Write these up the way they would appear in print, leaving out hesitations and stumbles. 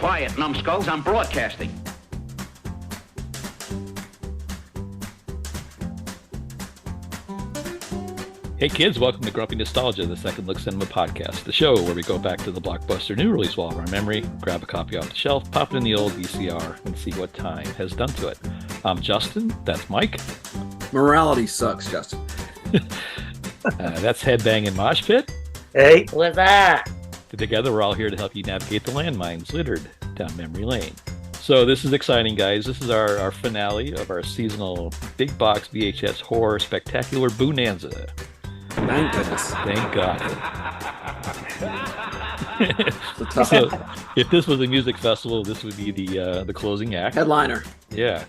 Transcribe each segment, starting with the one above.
quiet, numbskulls. I'm broadcasting. Hey kids, welcome to Grumpy Nostalgia, the Second Look Cinema podcast, the show where we go back to the blockbuster new release wall of our memory, grab a copy off the shelf, pop it in the old VCR, and see what time has done to it. I'm Justin, that's Mike. Morality sucks, Justin. That's Headbang and Mosh Pit. Hey, what's that? Together, we're all here to help you navigate the landmines littered down memory lane. So this is exciting, guys. This is our finale of our seasonal big box VHS horror spectacular bonanza. Thank goodness. Thank God. So, if this was a music festival, this would be the closing act. Headliner. Yeah.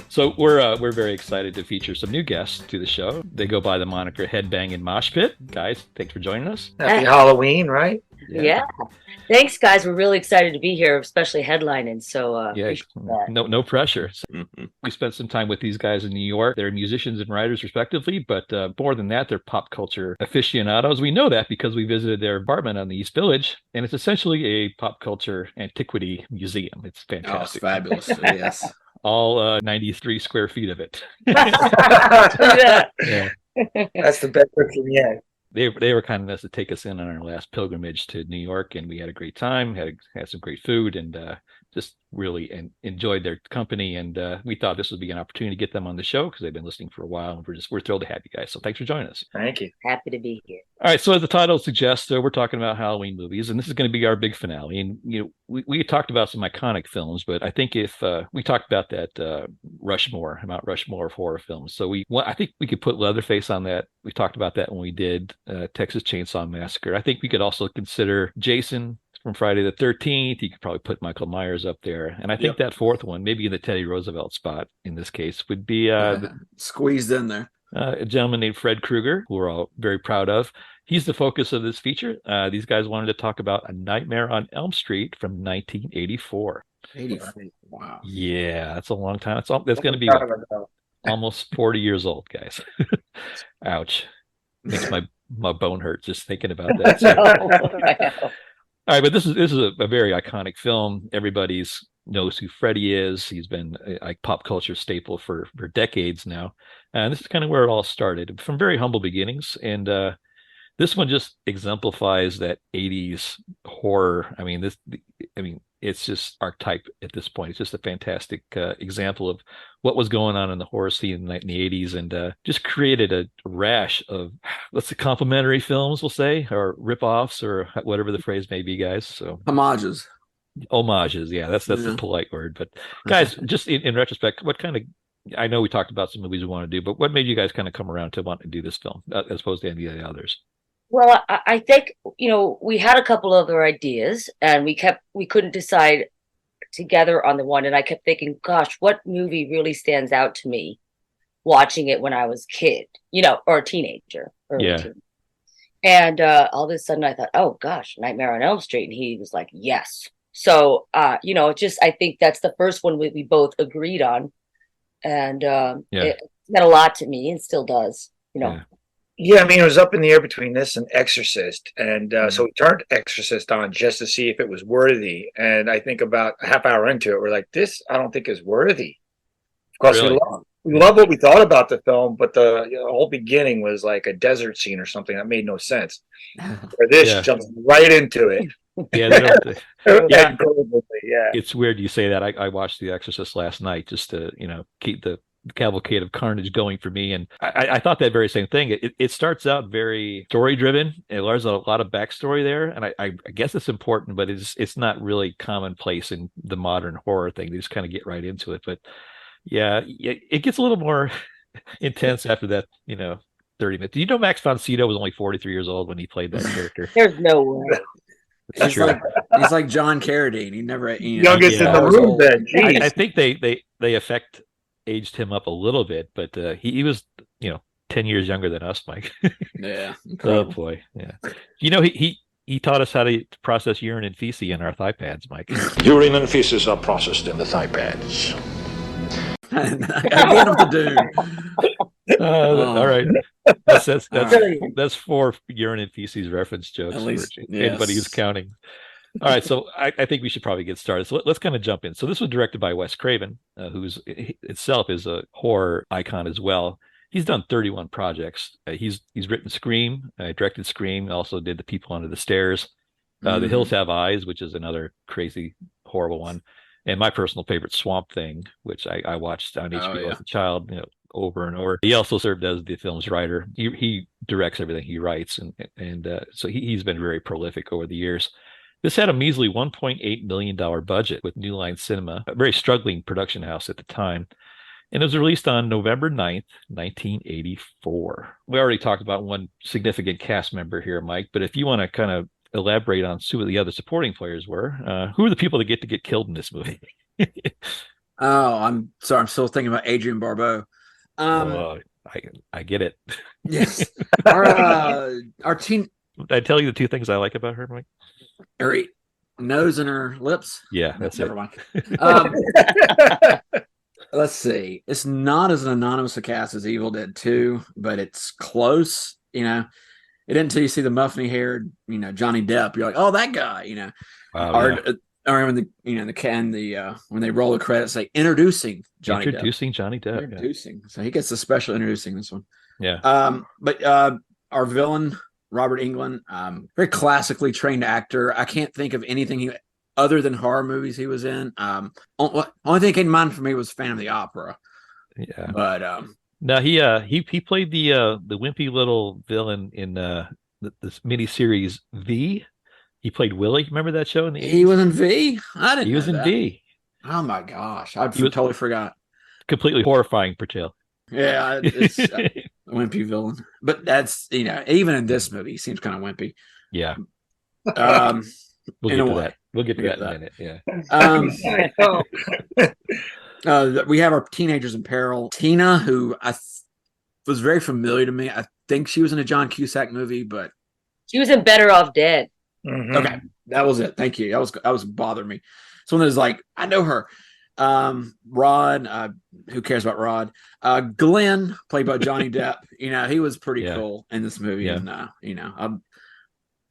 So we're very excited to feature some new guests to the show. They go by the moniker Headbang and Mosh Pit. Guys, thanks for joining us. Happy Halloween, right? Yeah. Thanks, guys. We're really excited to be here, especially headlining. So no pressure. So, we spent some time with these guys in New York. They're musicians and writers, respectively, but more than that, they're pop culture aficionados. We know that because we visited their apartment on the East Village, and it's essentially a pop culture antiquity museum. It's fantastic. Oh, it's fabulous. Yes. All 93 square feet of it. Yeah. That's the best picture yet. They were kind enough to take us in on our last pilgrimage to New York, and we had a great time, had some great food, and just really enjoyed their company. And we thought this would be an opportunity to get them on the show because they've been listening for a while, and we're thrilled to have you guys. So thanks for joining us. Thank you. Happy to be here. All right, so as the title suggests, we're talking about Halloween movies, and this is going to be our big finale. And we talked about some iconic films, but I think if we talked about that Mount Rushmore of horror films, so I think we could put Leatherface on that. We talked about that when we did Texas Chainsaw Massacre. I think we could also consider Jason from Friday the 13th. You could probably put Michael Myers up there, and I think that fourth one, maybe in the Teddy Roosevelt spot in this case, would be squeezed in there. A gentleman named Fred Krueger, who we're all very proud of. He's the focus of this feature. These guys wanted to talk about A Nightmare on Elm Street from 1984. 84. Wow. Yeah, that's a long time. That's going to be almost 40 years old, guys. Ouch. Makes my bone hurt just thinking about that. So. All right, but this is a very iconic film. Everybody's knows who Freddy is. He's been a pop culture staple for decades now. And this is kind of where it all started, from very humble beginnings. And this one just exemplifies that 80s horror. I mean, it's just archetype at this point. It's just a fantastic example of what was going on in the horror scene in the 80s, and just created a rash of, let's say, complimentary films, we'll say, or rip-offs, or whatever the phrase may be, guys. So homages, yeah, that's the polite word. But guys, just in retrospect, what kind of, I know we talked about some movies we want to do, but what made you guys kind of come around to want to do this film as opposed to any of the others? Well, I think, we had a couple other ideas, and we couldn't decide together on the one. And I kept thinking, gosh, what movie really stands out to me watching it when I was a kid, or a teenager. Teen. And all of a sudden I thought, oh gosh, Nightmare on Elm Street. And he was like, yes. So, I think that's the first one we both agreed on. And it meant a lot to me, and still does, Yeah, I mean, it was up in the air between this and Exorcist. And so we turned Exorcist on just to see if it was worthy. And I think about a half hour into it, we're like, this, I don't think is worthy. Of course, really? we love what we thought about the film, but the whole beginning was like a desert scene or something that made no sense. Or this jumps right into it. Yeah, yeah. It's weird you say that. I watched The Exorcist last night just to, keep the cavalcade of carnage going for me, and I thought that very same thing. It starts out very story driven, and there's a lot of backstory there, and I guess it's important, but it's not really commonplace in the modern horror thing. They just kind of get right into it. But yeah, it gets a little more intense after that 30 minutes. Do you know Max von Sydow was only 43 years old when he played that character? There's no way. He's like John Carradine. He never youngest in the room. Then I think they aged him up a little bit, but he was 10 years younger than us, Mike. Yeah. Oh boy. Yeah. He taught us how to process urine and feces in our thigh pads, Mike. Urine and feces are processed in the thigh pads. I get him to do. All right. That's 4 urine and feces reference jokes. At least, for anybody who's counting. All right, so I think we should probably get started. So let's kind of jump in. So this was directed by Wes Craven, who's itself is a horror icon as well. He's done 31 projects. He's written Scream, directed Scream, also did The People Under the Stairs, The Hills Have Eyes, which is another crazy, horrible one, and my personal favorite, Swamp Thing, which I watched on HBO as a child, over and over. He also served as the film's writer. He directs everything he writes, and so he's been very prolific over the years. This had a measly $1.8 million budget with New Line Cinema, a very struggling production house at the time. And it was released on November 9th, 1984. We already talked about one significant cast member here, Mike, but if you want to kind of elaborate on who the other supporting players were, who are the people that get killed in this movie? I'm sorry. I'm still thinking about Adrienne Barbeau. I get it. Yes. Our teen. Did I tell you the two things I like about her, Mike? Her nose and her lips. Yeah, that's Never it. mind. Let's see. It's not as anonymous a cast as Evil Dead 2, but it's close. It isn't until you see the muffiny haired, Johnny Depp, you're like, oh, that guy. Or when when they roll the credits, say introducing Johnny Depp. Johnny Depp. Introducing. So he gets the special introducing this one. Yeah. But our villain, Robert Englund, very classically trained actor. I can't think of anything other than horror movies he was in. Only thing came to mind for me was Phantom of the Opera. Yeah. But now he played the wimpy little villain in this miniseries V. He played Willie. Remember that show in the 80s? He was in V? I didn't know He was in that. V. Oh my gosh. Totally forgot. Completely horrifying portrayal. Yeah, it's a wimpy villain. But that's, even in this movie, he seems kind of wimpy. Yeah. We'll get to that. We'll get to that in a minute. Yeah. We have our teenagers in peril. Tina, who was very familiar to me. I think she was in a John Cusack movie, but She was in Better Off Dead. Mhm. okay, that was it. Thank you. That was bothering me. Someone that's like, I know her. Rod, who cares about Rod? Glenn, played by Johnny Depp. He was pretty cool in this movie, and I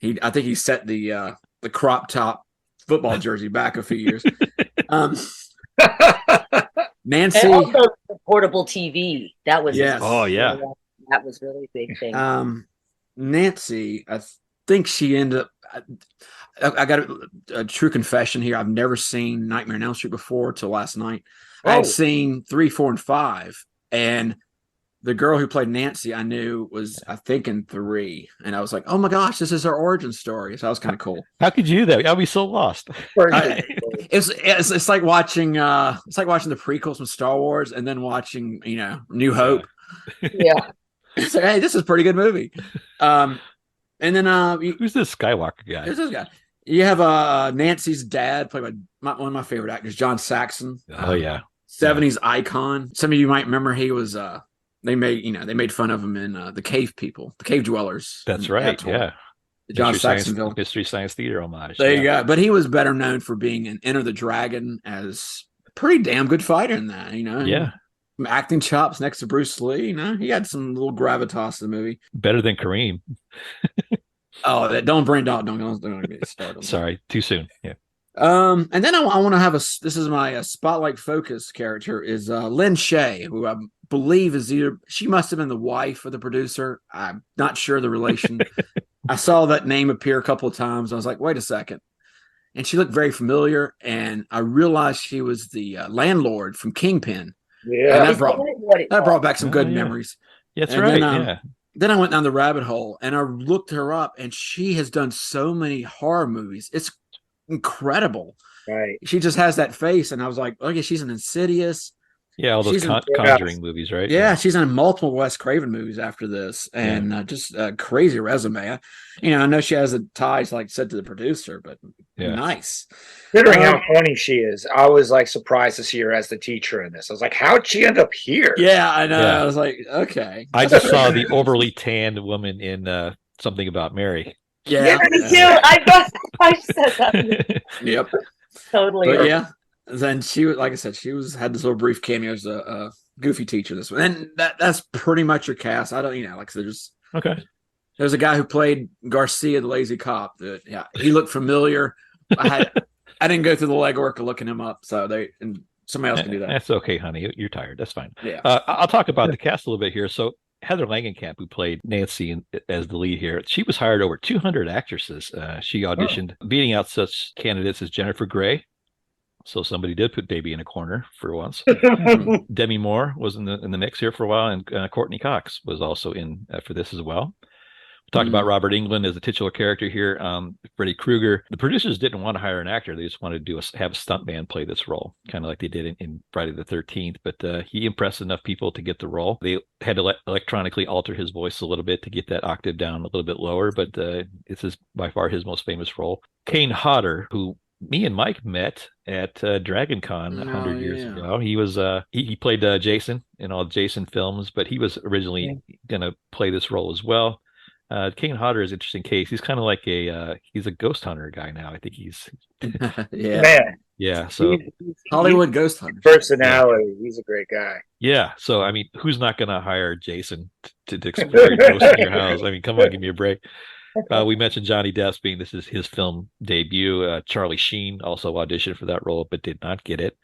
think he set the crop top football jersey back a few years. Nancy, And also the portable TV. That was Oh yeah. that was really a big thing. Nancy, I think she ended up. I got a true confession here. I've never seen Nightmare on Elm Street before till last night. I had seen 3, 4, and 5, and the girl who played Nancy I knew was, I think, in 3, and I was like, oh my gosh, this is her origin story. So that was kind of cool. How could you do that? I'll be so lost. It's like watching the prequels from Star Wars and then watching New Hope. Yeah. It's like, hey, this is a pretty good movie. And then Who's this Skywalker guy? Who's this guy? You have Nancy's dad, played by one of my favorite actors, John Saxon. Oh yeah, 70s icon. Some of you might remember he was. They made fun of him in the Cave Dwellers. That's right. Yeah, the John Saxon film, Mystery Science Theater homage. There you go. But he was better known for being in Enter the Dragon as a pretty damn good fighter in that. Yeah. Some acting chops next to Bruce Lee. He had some little gravitas in the movie. Better than Kareem. Oh, don't get me started. Sorry, too soon. Yeah. And then I want to have this is my spotlight focus character is Lynn Shay, who I believe is she must have been the wife of the producer. I'm not sure the relation. I saw that name appear a couple of times. I was like, wait a second. And she looked very familiar. And I realized she was the landlord from Kingpin. Yeah. And that brought back some good memories. That's and right. Then I went down the rabbit hole and I looked her up, and she has done so many horror movies. It's incredible. Right. She just has that face, and I was like, okay, she's an Insidious. Yeah, all those Conjuring movies, right? Yeah, she's in multiple Wes Craven movies after this, and just a crazy resume. I know she has the ties, like I said, to the producer, but nice. Considering how funny she is, I was like surprised to see her as the teacher in this. I was like, how'd she end up here? Yeah, I know. Yeah. I was like, okay. I just saw the overly tanned woman in Something About Mary. Yeah, me too. I said that. Yep. Totally. But yeah. Then she was, like I said, had this little brief cameo as a goofy teacher. This one, and that's pretty much your cast. I don't, like I said, Okay. There's a guy who played Garcia, the lazy cop. He looked familiar. I didn't go through the legwork of looking him up, so somebody else can do that. That's okay, honey. You're tired. That's fine. Yeah. I'll talk about the cast a little bit here. So Heather Langenkamp, who played Nancy as the lead here, she was hired over 200 actresses. She auditioned, beating out such candidates as Jennifer Grey. So somebody did put baby in a corner for once. Demi Moore was in the mix here for a while, and Courtney Cox was also in for this as well. We talked about Robert Englund as the titular character here. Freddy Krueger. The producers didn't want to hire an actor; they just wanted to have a stuntman play this role, kind of like they did in Friday the 13th. But he impressed enough people to get the role. They had to electronically alter his voice a little bit to get that octave down a little bit lower. But this is by far his most famous role. Kane Hodder, who me and Mike met at Dragon Con 100 years ago. He was he played Jason in all Jason films, but he was originally going to play this role as well. Kane Hodder is an interesting case. He's kind of like he's a ghost hunter guy now. I think he's so Hollywood ghost hunter personality. He's a great guy. Yeah, so I mean, who's not going to hire Jason to explore ghosts in your house? I mean, come on, give me a break. We mentioned Johnny Depp being this is his film debut. Charlie Sheen also auditioned for that role, but did not get it.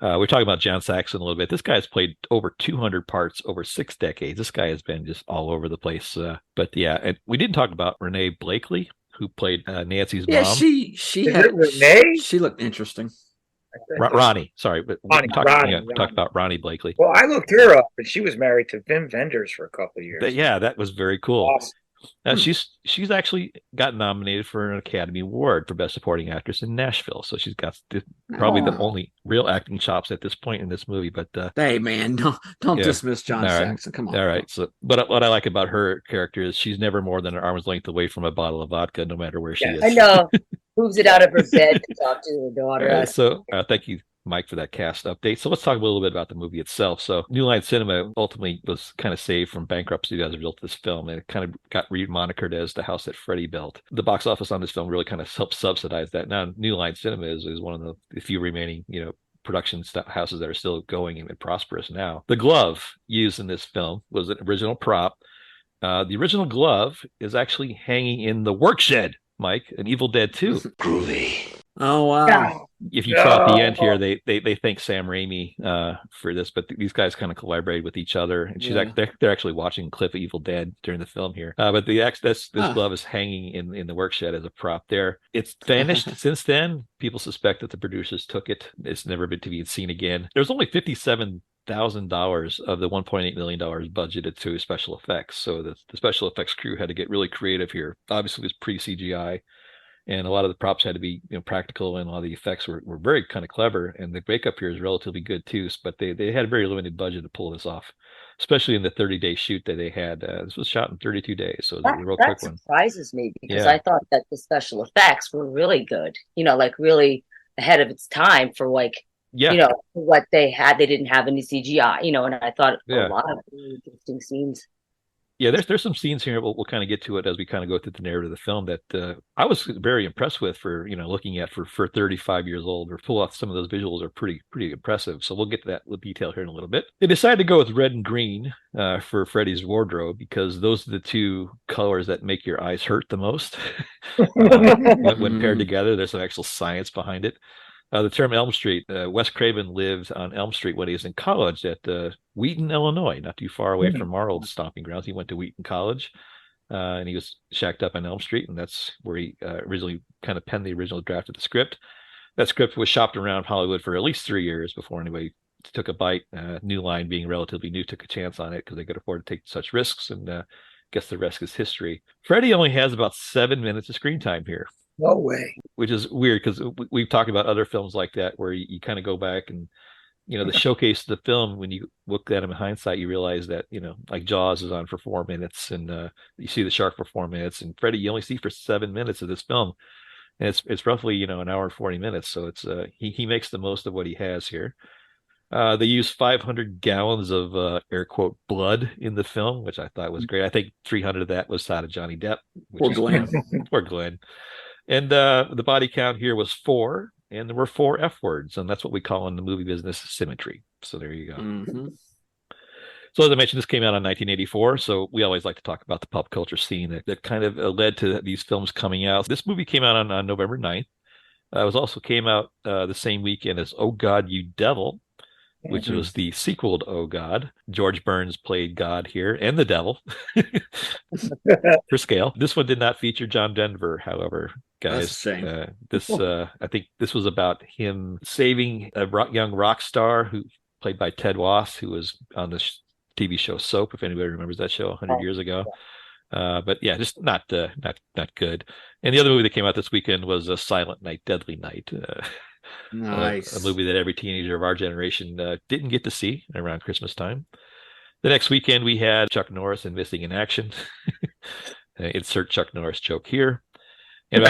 We're talking about John Saxon a little bit. This guy has played over 200 parts over 6 decades. This guy has been just all over the place. But yeah, and we didn't talk about Renee Blakely, who played Nancy's mom. Yeah, she looked interesting. Ronnie, sorry, but Ronnie. We talked about Ronnie Blakely. Well, I looked her up, and she was married to Wim Wenders for a couple of years. That was very cool. Awesome. She's actually got nominated for an Academy Award for Best Supporting Actress in Nashville, so she's got probably the only real acting chops at this point in this movie. But hey, man, don't dismiss John Saxon. Come on. All right. So, but what I like about her character is she's never more than an arm's length away from a bottle of vodka, no matter where she is. I know. Moves it out of her bed to talk to her daughter. So thank you, Mike, for that cast update. So let's talk a little bit about the movie itself. So New Line Cinema ultimately was kind of saved from bankruptcy as a result of this film, and it kind of got remonikered as the house that Freddy built. The box office on this film really kind of helped subsidize that. Now New Line Cinema is one of the few remaining, production houses that are still going and prosperous now. The glove used in this film was an original prop. The original glove is actually hanging in the work shed, Mike, in Evil Dead 2. Groovy. Oh wow! Yeah. If you saw at the end here, they thank Sam Raimi for this, but these guys kind of collaborated with each other, and they're actually watching a clip of Evil Dead during the film here. But this glove is hanging in the work shed as a prop there. It's vanished since then. People suspect that the producers took it. It's never been to be seen again. There's only $57,000 of the $1.8 million budgeted to special effects, so the special effects crew had to get really creative here. Obviously, it was pre-CGI. And a lot of the props had to be practical, and a lot of the effects were very kind of clever. And the makeup here is relatively good too, but they had a very limited budget to pull this off, especially in the 30-day shoot that they had. This was shot in 32 days, so it was a real quick one. That surprises me because I thought that the special effects were really good, like really ahead of its time for what they had. They didn't have any CGI, and I thought a lot of really interesting scenes. Yeah, there's some scenes here. We'll kind of get to it as we kind of go through the narrative of the film that I was very impressed with for looking at for 35 years old. Or pull off some of those visuals are pretty impressive. So we'll get to that with detail here in a little bit. They decided to go with red and green for Freddy's wardrobe because those are the two colors that make your eyes hurt the most when paired together. There's some actual science behind it. The term Elm Street, Wes Craven lived on Elm Street when he was in college at Wheaton, Illinois, not too far away from our old stomping grounds. He went to Wheaton College, and he was shacked up on Elm Street, and that's where he originally kind of penned the original draft of the script. That script was shopped around Hollywood for at least 3 years before anybody took a bite. New Line, being relatively new, took a chance on it because they could afford to take such risks, and I guess the rest is history. Freddy only has about 7 minutes of screen time here. No way. Which is weird because we've talked about other films like that where you kind of go back and, the showcase of the film, when you look at them in hindsight, you realize that, like Jaws is on for 4 minutes and you see the shark for 4 minutes, and Freddy you only see for 7 minutes of this film. And it's roughly, an hour and 40 minutes. So it's he makes the most of what he has here. They use 500 gallons of air quote blood in the film, which I thought was great. I think 300 of that was out of Johnny Depp. Poor Glenn. Poor Glenn. And the body count here was 4, and there were 4 F words, and that's what we call in the movie business symmetry. So there you go. Mm-hmm. So as I mentioned, this came out in 1984, so we always like to talk about the pop culture scene that kind of led to these films coming out. This movie came out on November 9th. It was also came out the same weekend as Oh God, You Devil, which was the sequel to Oh God. George Burns played God here and the devil for scale. This one did not feature John Denver, however, guys. That's a shame. I think this was about him saving a young rock star who played by Ted Wass, who was on the TV show Soap, if anybody remembers that show 100 years ago. But yeah, just not good. And the other movie that came out this weekend was Silent Night, Deadly Night. Nice. A movie that every teenager of our generation didn't get to see around Christmas time. The next weekend we had Chuck Norris and Missing in Action. Insert Chuck Norris joke here. And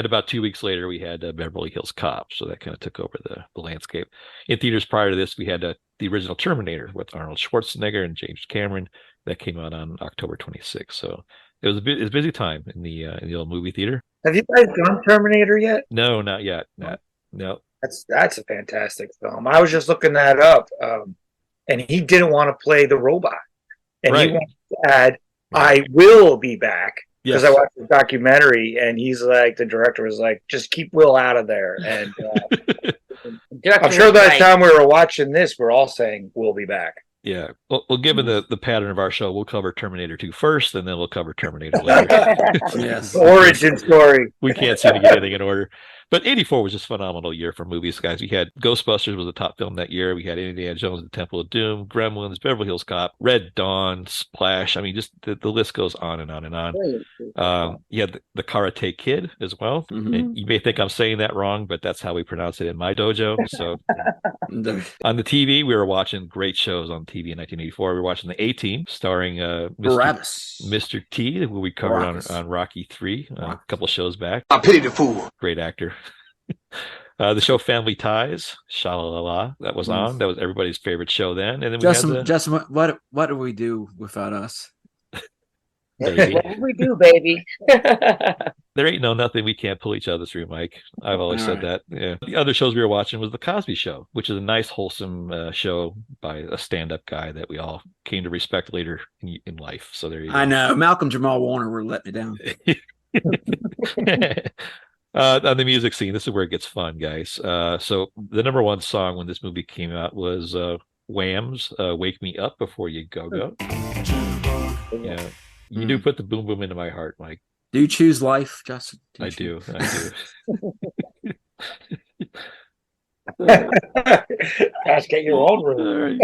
about 2 weeks later, we had Beverly Hills Cop. So that kind of took over the landscape. In theaters prior to this, we had the original Terminator with Arnold Schwarzenegger and James Cameron. That came out on October 26th. So it was a busy time in the old movie theater. Have you guys done Terminator yet? No, not yet. No. That's a fantastic film. I was just looking that up, and he didn't want to play the robot, and he wanted to add, "I will be back." Because I watched the documentary, and he's like, the director was like, "Just keep Will out of there." And I'm sure by the time we were watching this, we're all saying, "We'll be back." Yeah. Well, given the pattern of our show, we'll cover Terminator 2 first, and then we'll cover Terminator later. Yes. Origin story. We can't seem to get anything in order. But 84 was just a phenomenal year for movies, guys. We had Ghostbusters was the top film that year. We had Indiana Jones and the Temple of Doom, Gremlins, Beverly Hills Cop, Red Dawn, Splash. I mean, just the list goes on and on and on. You had the Karate Kid as well. Mm-hmm. And you may think I'm saying that wrong, but that's how we pronounce it in my dojo. So on the TV, we were watching great shows on TV in 1984. We were watching The A-Team, starring Mr. T, who we covered on Rocky 3 a couple of shows back. I pity the fool. Great actor. The show Family Ties, Sha-la-la-la, that was on. That was everybody's favorite show then. And then Justin, what do we do without us? What do we do, baby? There ain't nothing we can't pull each other through, Mike. I've always said that. Yeah. The other shows we were watching was The Cosby Show, which is a nice, wholesome show by a stand-up guy that we all came to respect later in life. So there you go. I know. Malcolm Jamal Warner were letting me down. On the music scene, this is where it gets fun, guys. So the number one song when this movie came out was Wham's "Wake Me Up Before You Go Go." Yeah, you do put the boom boom into my heart, Mike. Do you choose life, Justin? I do. Gosh, get your own room.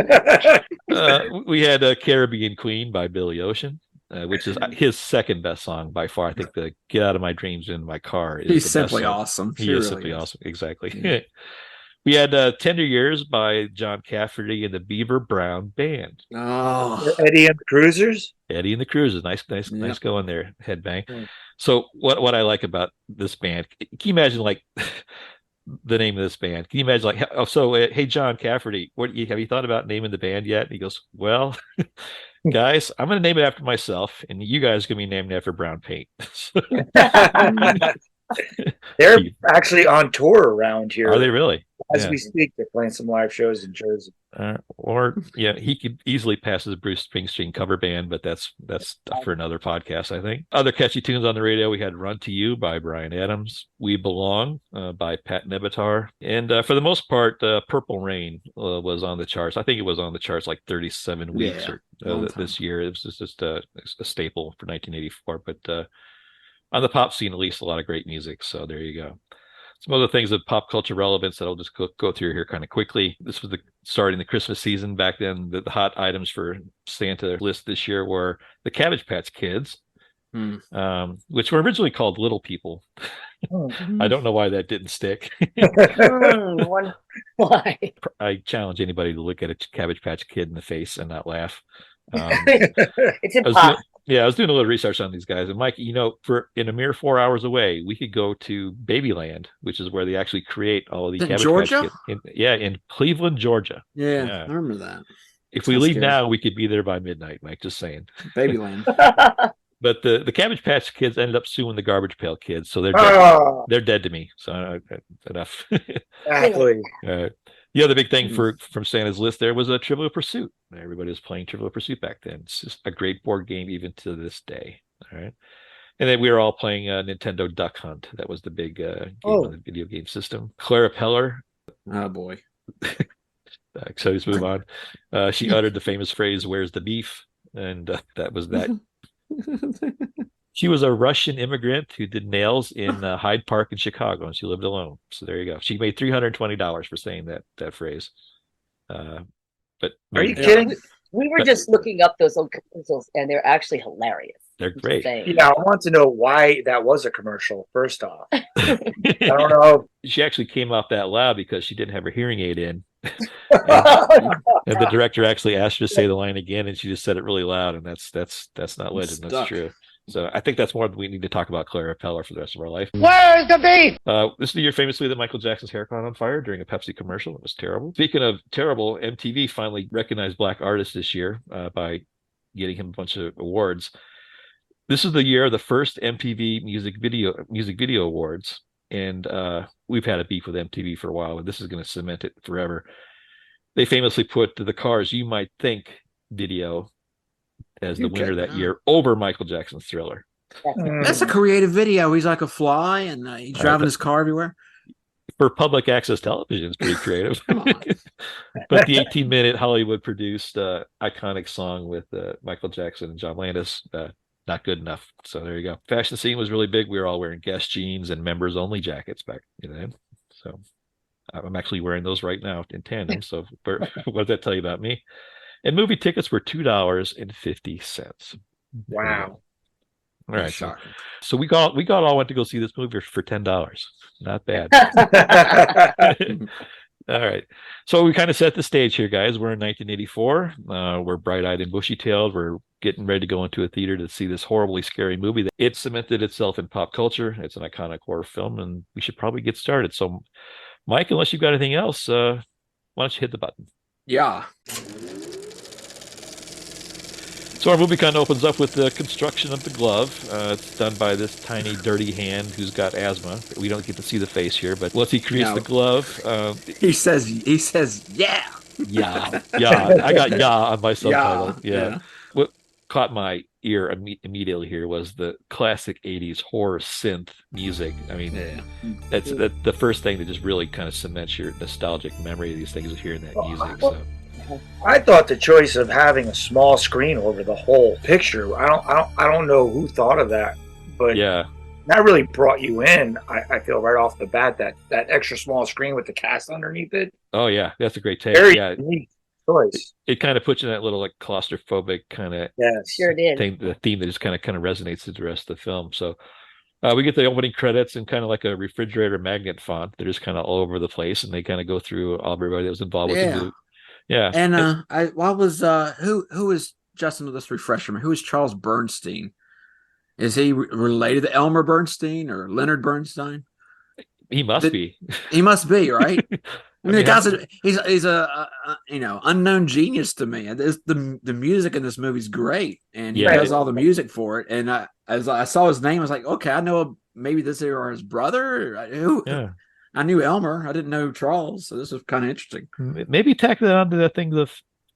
We had Caribbean Queen by Billy Ocean. Which is his second best song by far. I think the "Get Out of My Dreams in My Car" is He's simply awesome. He is simply awesome. Exactly. Yeah. We had "Tender Years" by John Cafferty and the Beaver Brown Band. Oh, Eddie and the Cruisers. Eddie and the Cruisers. Nice going there. Headbang. Mm. So what I like about this band? Can you imagine like the name of this band? Can you imagine like hey John Cafferty, have you thought about naming the band yet? And he goes, well. Guys, I'm going to name it after myself, and you guys are going to be named after brown paint. They're actually on tour around here. Are they really? As we speak, they're playing some live shows in Jersey. He could easily pass as a Bruce Springsteen cover band, but that's for another podcast, I think. Other catchy tunes on the radio, we had "Run to You" by Bryan Adams, "We Belong" by Pat Nebetar, and for the most part, "Purple Rain" was on the charts. I think it was on the charts like 37 weeks this year. It was just a staple for 1984, but on the pop scene, at least, a lot of great music. So there you go. Some other things of pop culture relevance that I'll just go through here kind of quickly. This was starting the Christmas season back then. The hot items for Santa list this year were the Cabbage Patch Kids, which were originally called Little People. I don't know why that didn't stick. Why? I challenge anybody to look at a Cabbage Patch Kid in the face and not laugh. It's impossible. I was doing a little research on these guys, and Mike, in a mere 4 hours away, we could go to Babyland, which is where they actually create all of these Cabbage Georgia? Patch Kids. In Cleveland, Georgia. Yeah, I remember that. If we leave now, we could be there by midnight, Mike. Just saying. Babyland. But the Cabbage Patch Kids ended up suing the Garbage Pail Kids, so they're dead. They're dead to me. So enough. Exactly. The other big thing from Santa's list there was a Trivial Pursuit. Everybody was playing Trivial Pursuit back then. It's just a great board game even to this day. All right. And then we were all playing Nintendo Duck Hunt. That was the big game Oh. on the video game system. Clara Peller. Oh boy. So let's move on. She uttered the famous phrase, "Where's the beef?" And that was that. She was a Russian immigrant who did nails in Hyde Park in Chicago, and she lived alone. So there you go. She made $320 for saying that phrase. But Are you maybe- kidding? We were just looking up those old commercials, and they're actually hilarious. They're great. Yeah, I want to know why that was a commercial, first off. I don't know. She actually came off that loud because she didn't have her hearing aid in. And the director actually asked her to say the line again, and she just said it really loud, and that's not legend. That's Stuck. true. So I think that's more than we need to talk about Clara Peller for the rest of our life. Where's the beef? This is the year famously that Michael Jackson's hair caught on fire during a Pepsi commercial. It was terrible. Speaking of terrible, MTV finally recognized black artists this year by getting him a bunch of awards. This is the year of the first MTV Music Video Awards, and we've had a beef with MTV for a while, and this is going to cement it forever. They famously put the Cars You Might Think video as the winner that year over Michael Jackson's Thriller. That's a creative video. He's like a fly, and he's driving his car everywhere. For public access television, it's pretty creative. Come on. But the 18-minute Hollywood-produced iconic song with Michael Jackson and John Landis, not good enough. So there you go. Fashion scene was really big. We were all wearing Guess jeans and members-only jackets back then. So I'm actually wearing those right now in tandem. So what does that tell you about me? And movie tickets were $2.50. Wow. All right. Shocking. So we all went to go see this movie for $10. Not bad. All right. So we kind of set the stage here, guys. We're in 1984. We're bright-eyed and bushy-tailed. We're getting ready to go into a theater to see this horribly scary movie. It cemented itself in pop culture. It's an iconic horror film, and we should probably get started. So, Mike, unless you've got anything else, why don't you hit the button? Yeah. So our movie kind of opens up with the construction of the glove. It's done by this tiny, dirty hand who's got asthma. We don't get to see the face here, but once he creates the glove, He says, yeah. yeah. I got on my subtitle. Yeah. What caught my ear immediately here was the classic 80s horror synth music. I mean, that's the first thing that just really kind of cements your nostalgic memory of these things is hearing that music. So. I thought the choice of having a small screen over the whole picture, I don't know who thought of that, but yeah, that really brought you in. I feel right off the bat that extra small screen with the cast underneath it. Oh yeah, that's a great take. Very Yeah, unique choice. it kind of puts you in that little like claustrophobic kind of Sure did. the theme that just kind of resonates with the rest of the film. So we get the opening credits in kind of like a refrigerator magnet font. They're just kind of all over the place, and they kind of go through everybody that was involved with the movie. Yeah. And who is Justin? Let's refresh me. Who is Charles Bernstein? Is he related to Elmer Bernstein or Leonard Bernstein? He must be. He must be, right? I mean, the guy's he's a unknown genius to me. The music in this movie is great, and he does all the music for it. And as I saw his name, I was like, okay, I know maybe this is his brother. Yeah. I knew Elmer. I didn't know Charles, so this was kind of interesting. Maybe tack that onto the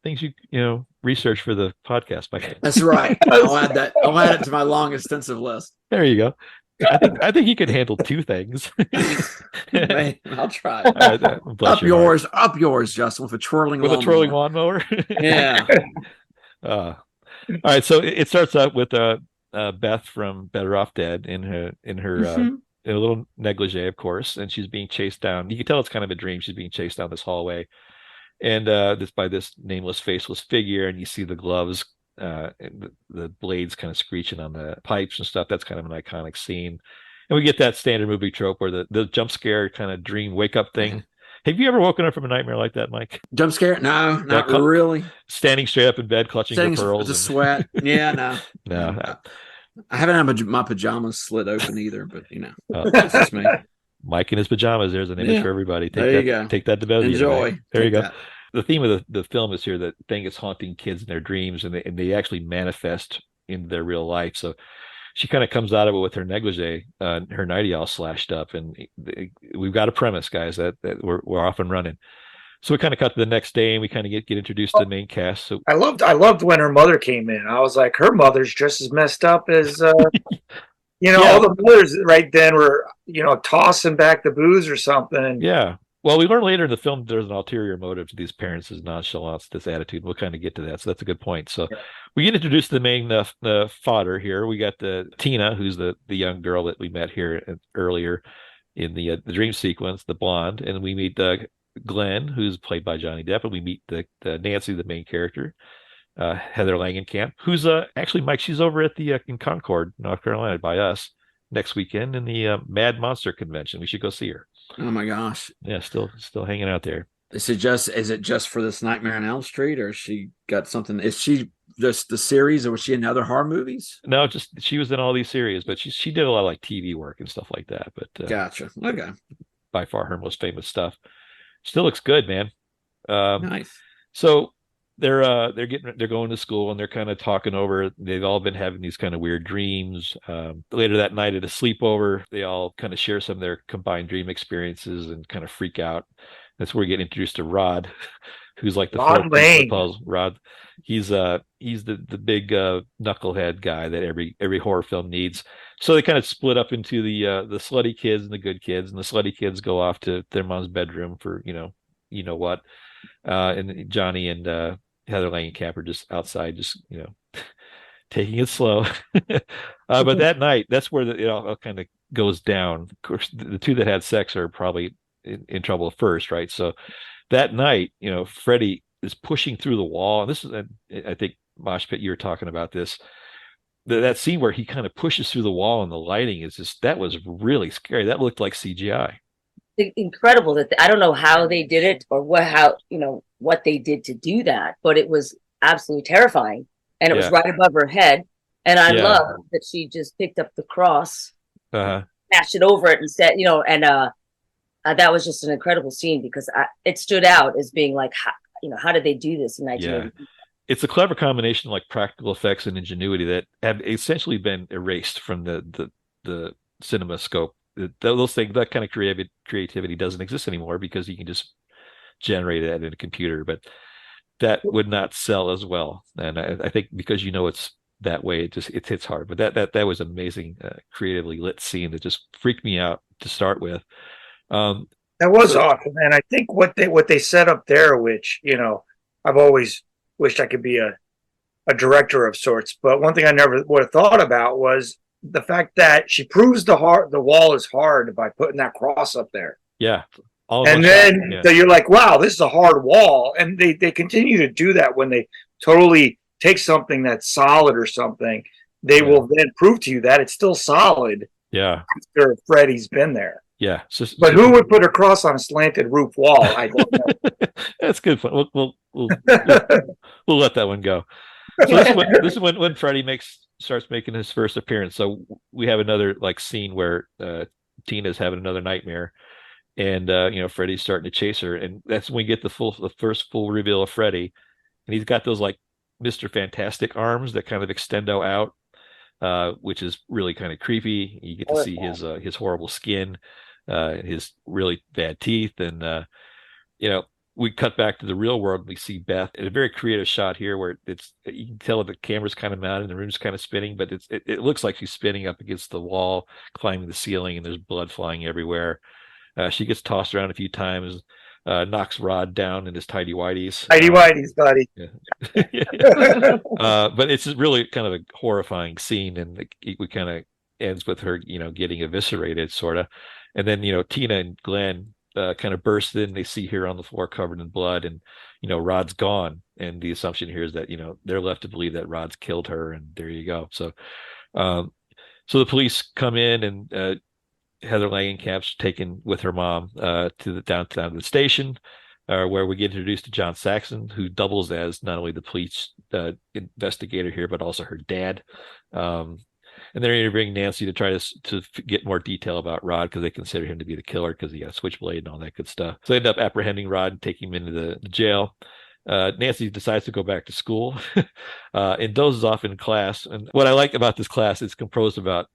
things you research for the podcast. That's right. I'll add that. I'll add it to my long, extensive list. There you go. I think you can handle two things. Man, I'll try. Bless Up yours, Justin, with a twirling with a twirling lawnmower. Yeah. All right. So it starts out with Beth from Better Off Dead in her in a little negligee, of course, and she's being chased down. You can tell it's kind of a dream. She's being chased down this hallway, and by this nameless, faceless figure, and you see the gloves, and the blades kind of screeching on the pipes and stuff. That's kind of an iconic scene, and we get that standard movie trope where the jump scare kind of dream wake up thing. Have you ever woken up from a nightmare like that, Mike? Jump scare? No, not really. Standing straight up in bed, clutching your pearls, the sweat. Yeah, no, no. I haven't had my pajamas slit open either, but that's just me. Mike in his pajamas. There's an image for everybody. There you go. Take that to bed. Enjoy. There you go. The theme of the film is here that thing is haunting kids in their dreams, and they actually manifest in their real life. So she kind of comes out of it with her negligee, her nightie all slashed up, and we've got a premise, guys, that we're off and running. So we kind of cut to the next day, and we kind of get introduced to the main cast. So I loved when her mother came in. I was like, her mother's just as messed up as all the mothers right then were, tossing back the booze or something. Yeah. Well, we learn later in the film there's an ulterior motive to these parents' nonchalance, this attitude. We'll kind of get to that. So that's a good point. So we get introduced to the main the fodder here. We got the Tina, who's the young girl that we met here earlier in the dream sequence, the blonde, and we meet Glenn, who's played by Johnny Depp, and we meet the Nancy, the main character, Heather Langenkamp, who's actually, Mike, she's over at the in Concord, North Carolina, by us next weekend in the Mad Monster Convention. We should go see her. Oh my gosh. Yeah, still hanging out there. Is it just for this Nightmare on Elm Street, or she got something? Is she just the series, or was she in other horror movies? No, just she was in all these series, but she did a lot of like TV work and stuff like that. But gotcha. Okay. By far her most famous stuff. Still looks good, man. Nice. So they're going to school and they're kind of talking over. They've all been having these kind of weird dreams. Later that night at a sleepover, they all kind of share some of their combined dream experiences and kind of freak out. That's where we get introduced to Rod, who's like the Rod Lane. Rod. He's the big knucklehead guy that every horror film needs. So they kind of split up into the slutty kids and the good kids, and the slutty kids go off to their mom's bedroom for you know what, and Johnny and Heather Langenkamp are just outside, just taking it slow. But that night, that's where it all kind of goes down. Of course, the two that had sex are probably in trouble first, right? So that night, Freddy is pushing through the wall, and this is, I think, Mosh Pit, you were talking about this. That scene where he kind of pushes through the wall and the lighting is just, that was really scary. That looked like CGI. Incredible that I don't know how they did it or what they did to do that, but it was absolutely terrifying, and it was right above her head. And I love that she just picked up the cross, smashed it over it, and said, that was just an incredible scene because it stood out as being like, how did they do this in 1980? Yeah. It's a clever combination of like practical effects and ingenuity that have essentially been erased from the cinema scope. Those things, that kind of creativity doesn't exist anymore because you can just generate it in a computer, but that would not sell as well. And I think because it's that way, it hits hard. But that was amazing, creatively lit scene that just freaked me out to start with. That was awesome, and I think what they set up there, which I've always wished I could be a director of sorts, but one thing I never would have thought about was the fact that she proves the wall is hard by putting that cross up there. Yeah. So you're like, wow, this is a hard wall. And they continue to do that when they totally take something that's solid or something. They will then prove to you that it's still solid. Yeah. After Freddy's been there. Yeah. But who would put a cross on a slanted roof wall? I don't know. That's good fun. We'll let that one go. So this is when Freddy starts making his first appearance. So we have another like scene where Tina's having another nightmare, and Freddy's starting to chase her, and that's when we get the first full reveal of Freddy, and he's got those like Mr. Fantastic arms that kind of extendo out, which is really kind of creepy. You get to see his horrible skin, his really bad teeth, and we cut back to the real world. And we see Beth in a very creative shot here where you can tell the camera's kind of mounted and the room's kind of spinning, but it looks like she's spinning up against the wall, climbing the ceiling, and there's blood flying everywhere. She gets tossed around a few times, knocks Rod down in his tidy whities. Tidy whities, buddy. Yeah. But it's really kind of a horrifying scene, and it kind of ends with her, getting eviscerated, sort of. And then, Tina and Glenn kind of burst in. They see her on the floor covered in blood, and Rod's gone. And the assumption here is that they're left to believe that Rod's killed her, and there you go. So, so the police come in, and Heather Langenkamp's taken with her mom to downtown to the station, where we get introduced to John Saxon, who doubles as not only the police investigator here, but also her dad. And they're interviewing Nancy to try to get more detail about Rod because they consider him to be the killer because he got a switchblade and all that good stuff. So they end up apprehending Rod and taking him into the jail. Nancy decides to go back to school and dozes off in class. And what I like about this class is composed about,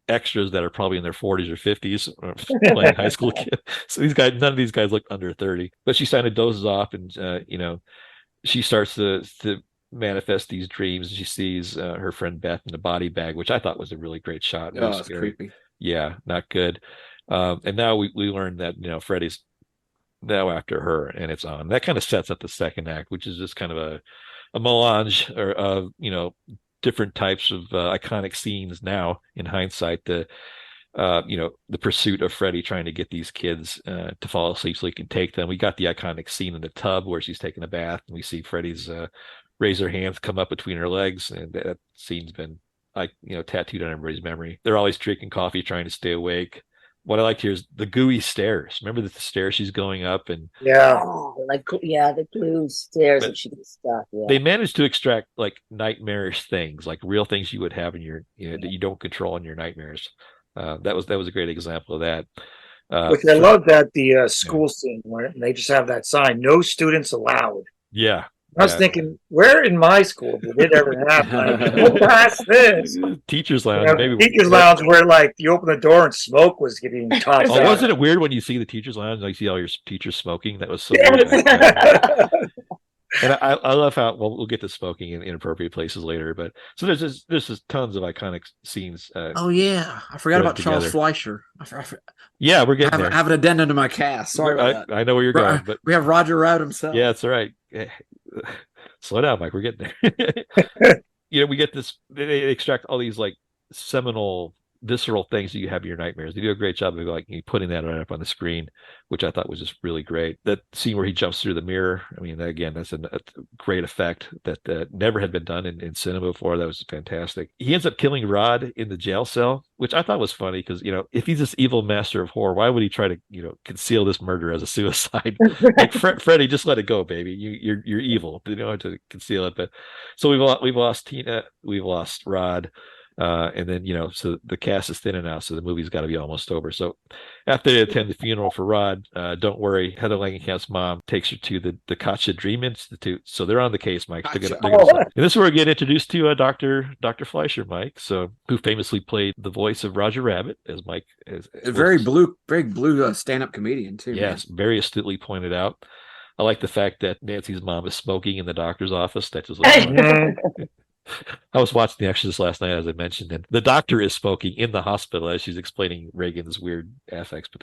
extras that are probably in their 40s or 50s playing high school kids. So none of these guys look under 30. But she kind of dozes off, and, she starts to manifest these dreams. She sees her friend Beth in the body bag, which I thought was a really great shot. Oh, it's creepy. Yeah, not good. And now we learn that, Freddy's now after her, and it's on. That kind of sets up the second act, which is just kind of a melange of, different types of iconic scenes now in hindsight. The pursuit of Freddy trying to get these kids to fall asleep so he can take them. We got the iconic scene in the tub where she's taking a bath, and we see Freddy's razor hands come up between her legs, and that scene's been tattooed on everybody's memory. They're always drinking coffee, trying to stay awake. What I liked here is the gooey stairs. Remember the stairs she's going up, and the glue stairs that she gets stuck. Yeah. They managed to extract like nightmarish things, like real things you would have in your, that you don't control in your nightmares. That was a great example of that. Which I love that the school scene where they just have that sign, no students allowed. Yeah. I was thinking, where in my school did it ever happen? Go past this. Teachers lounge, maybe. Teachers lounge where like you open the door and smoke was getting tossed out. Wasn't it weird when you see the teachers lounge, like see all your teachers smoking? That was so weird. And I love how, we'll get to smoking in inappropriate places later, but so there's just tons of iconic scenes. Oh yeah, I forgot about Charles Fleischer. Yeah, we're getting there. I have an addendum to my cast. Sorry about that. I know where you're going, but we have Roger Rabbit himself. Yeah, that's all right. Slow down, Mike. We're getting there. We get this. They extract all these like seminal, visceral things that you have in your nightmares. They do a great job of like putting that right up on the screen, which I thought was just really great. That scene where he jumps through the mirror. I mean, again, that's a great effect that never had been done in cinema before. That was fantastic. He ends up killing Rod in the jail cell, which I thought was funny because, if he's this evil master of horror, why would he try to, conceal this murder as a suicide? Like Freddy, just let it go, baby. You're evil. You don't have to conceal it. But so we've lost Tina, we've lost Rod. And then, so the cast is thinning out, so the movie's got to be almost over. So after they attend the funeral for Rod, don't worry, Heather Langenkamp's mom takes her to the Katja Dream Institute. So they're on the case, Mike. And this is where we get introduced to Dr. Fleischer, Mike, who famously played the voice of Roger Rabbit, as Mike is. Very blue stand-up comedian, too. Yes, man. Very astutely pointed out. I like the fact that Nancy's mom is smoking in the doctor's office. That just I was watching The Exorcist last night, as I mentioned, and the doctor is smoking in the hospital as she's explaining Reagan's weird affects. But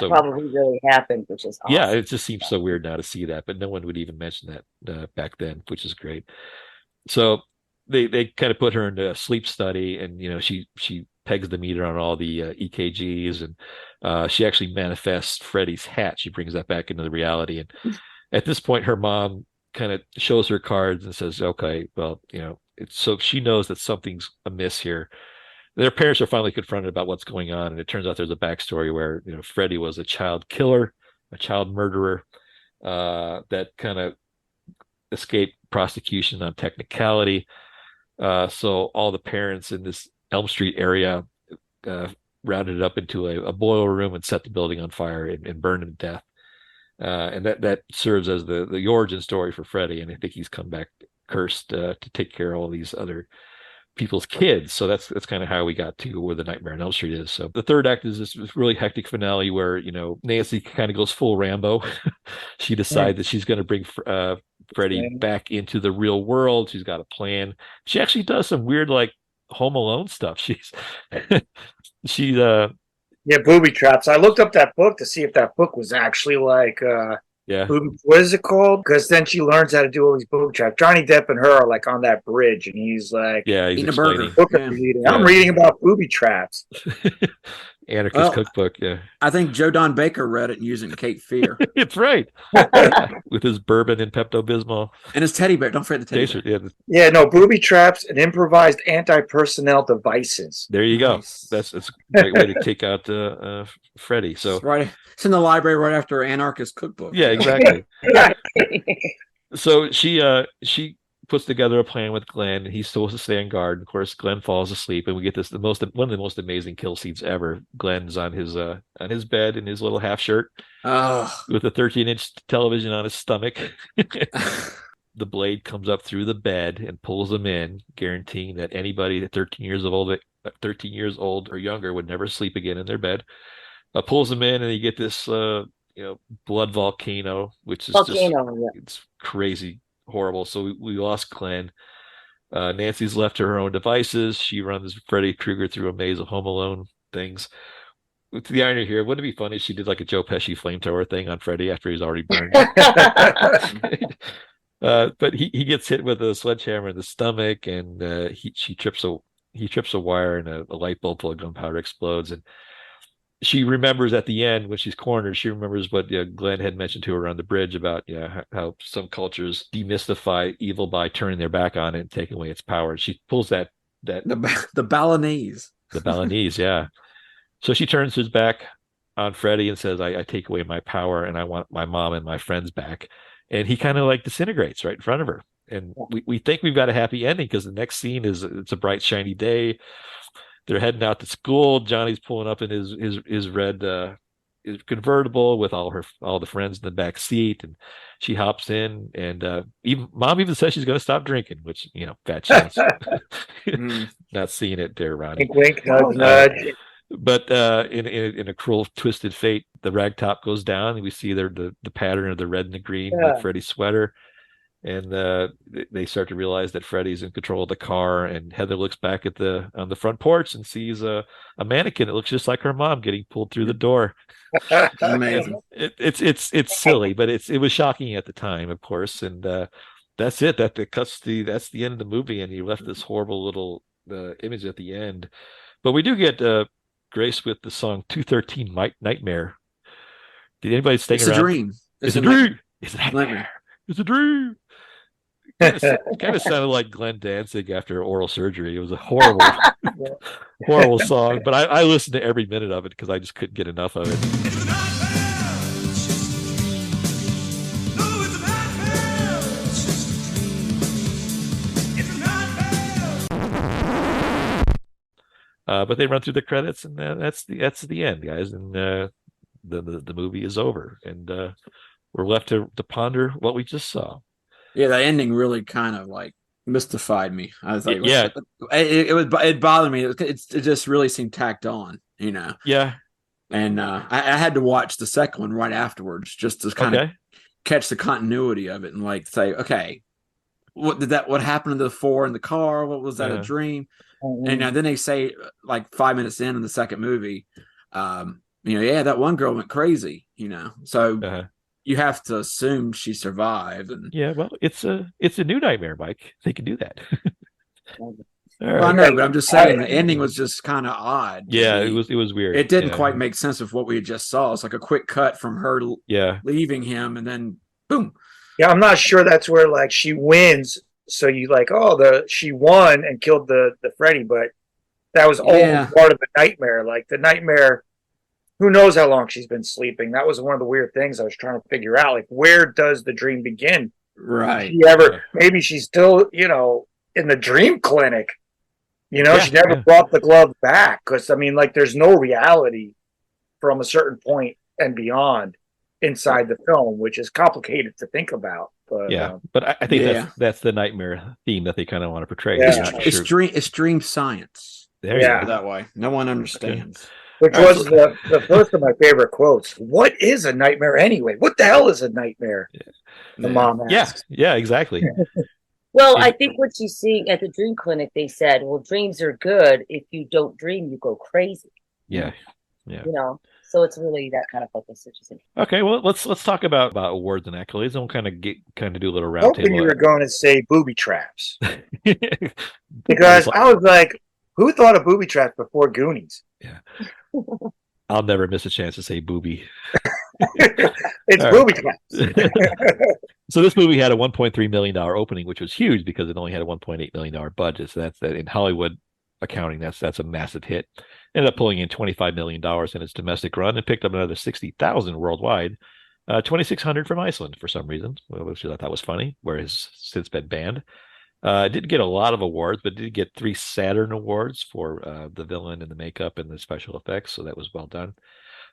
probably really happened, which is awesome. Yeah, it just seems so weird now to see that, but no one would even mention that back then, which is great. So they kind of put her into a sleep study, and she pegs the meter on all the EKGs, and she actually manifests Freddy's hat. She brings that back into the reality, and at this point, her mom kind of shows her cards and says, okay, well, so she knows that something's amiss here. Their parents are finally confronted about what's going on, and it turns out there's a backstory where Freddy was a child killer, a child murderer that kind of escaped prosecution on technicality. So all the parents in this Elm Street area rounded it up into a boiler room and set the building on fire and burned him to death. And that serves as the origin story for Freddy, and I think he's come back cursed to take care of all these other people's kids. So that's kind of how we got to where the Nightmare on Elm Street is. So the third act is this really hectic finale where Nancy kind of goes full Rambo. She decides that she's going to bring Freddy back into the real world. She's got a plan. She actually does some weird like Home Alone stuff. She's booby traps. I looked up that book to see if that book was actually like what is it called? Because then she learns how to do all these booby traps. Johnny Depp and her are like on that bridge, and he's like, he's eating a burger. I'm reading about booby traps. Anarchist cookbook. Yeah, I think Joe Don Baker read it and using Cape Fear. It's right. With his bourbon and Pepto-Bismol and his teddy bear. Don't forget the teddy bear. No, booby traps and improvised anti-personnel devices. There you go. Nice. That's a great way to take out Freddy. So it's in the library right after Anarchist cookbook. Yeah, exactly. So she puts together a plan with Glenn, and he's supposed to stay on guard. Of course, Glenn falls asleep, and we get one of the most amazing kill scenes ever. Glenn's on his bed in his little half shirt with a 13-inch television on his stomach. The blade comes up through the bed and pulls him in, guaranteeing that anybody at 13 years old or younger would never sleep again in their bed. Pulls him in, and you get this blood volcano, which is it's crazy horrible. So we lost Glenn. Nancy's left to her own devices. She runs Freddy Krueger through a maze of Home Alone things. With the irony here, wouldn't it be funny if she did like a Joe Pesci flamethrower thing on Freddy after he's already burned? But he gets hit with a sledgehammer in the stomach, and he trips a wire, and a light bulb full of gunpowder explodes. And she remembers at the end when she's cornered, she remembers what Glenn had mentioned to her on the bridge about how some cultures demystify evil by turning their back on it and taking away its power. She pulls that the Balinese. The Balinese, yeah. So she turns his back on Freddy and says, I take away my power and I want my mom and my friends back. And he kind of like disintegrates right in front of her. And we think we've got a happy ending because the next scene is it's a bright, shiny day. They're heading out to school. Johnny's pulling up in his red his convertible with all the friends in the back seat, and she hops in, and mom even says she's going to stop drinking, which fat chance. Not seeing it there, Ronnie. Wink, wink, nudge. But in a cruel, twisted fate, the rag top goes down, and we see the pattern of the red and the green with Freddy's sweater. And they start to realize that Freddy's in control of the car, and Heather looks back on the front porch and sees a mannequin that looks just like her mom getting pulled through the door. Amazing. It's silly, but it was shocking at the time, of course. And that's it. That's the end of the movie, and you left this horrible little image at the end. But we do get Grace with the song 213 Nightmare. Did anybody stay around? It's a dream. It's a dream. It's a nightmare. It's a dream. Kind of sounded like Glenn Danzig after oral surgery. It was a horrible, horrible song, but I listened to every minute of it because I just couldn't get enough of it. But they run through the credits, and that's the end, guys. And the movie is over, and we're left to ponder what we just saw. Yeah, the ending really kind of like mystified me. I was like, yeah, it bothered me. It just really seemed tacked on, Yeah, and I had to watch the second one right afterwards just to kind of catch the continuity of it and like say, okay, what happened to the four in the car? What was that, a dream? And then they say like 5 minutes in the second movie, that one girl went crazy, so. You have to assume she survived. And well, it's a new nightmare, Mike. They can do that. Well, I know, but I'm just saying the ending was just kind of odd. Yeah, it was weird. It didn't quite make sense of what we had just saw. It's like a quick cut from her leaving him, and then boom. Yeah, I'm not sure that's where like she wins. So you like, she won and killed the Freddy, but that was all part of the nightmare. Like the nightmare. Who knows how long she's been sleeping? That was one of the weird things I was trying to figure out. Like, where does the dream begin? Right. Maybe she's still, in the dream clinic. She never brought the glove back. Because, there's no reality from a certain point and beyond inside the film, which is complicated to think about. But, but I think that's the nightmare theme that they kind of want to portray. Yeah. It's dream science. There you go. That way. No one understands. Which was the first of my favorite quotes. What is a nightmare anyway? What the hell is a nightmare? The mom asked. Yeah, exactly. Well, I think what she's seeing at the dream clinic, they said, well, dreams are good. If you don't dream, you go crazy. Yeah. So it's really that kind of focus. Okay, well, let's talk about awards and accolades, and we'll kind of do a little round table. You were going to say booby traps. Because I was like, who thought of booby traps before Goonies? Yeah. I'll never miss a chance to say booby. It's booby traps. So this movie had a $1.3 million opening, which was huge because it only had a $1.8 million budget. So that's in Hollywood accounting. That's a massive hit. Ended up pulling in $25 million in its domestic run and picked up another 60,000 worldwide. 2,600 from Iceland for some reason, which I thought was funny, where it's since been banned. Didn't get a lot of awards, but did get 3 Saturn awards for the villain and the makeup and the special effects. So that was well done.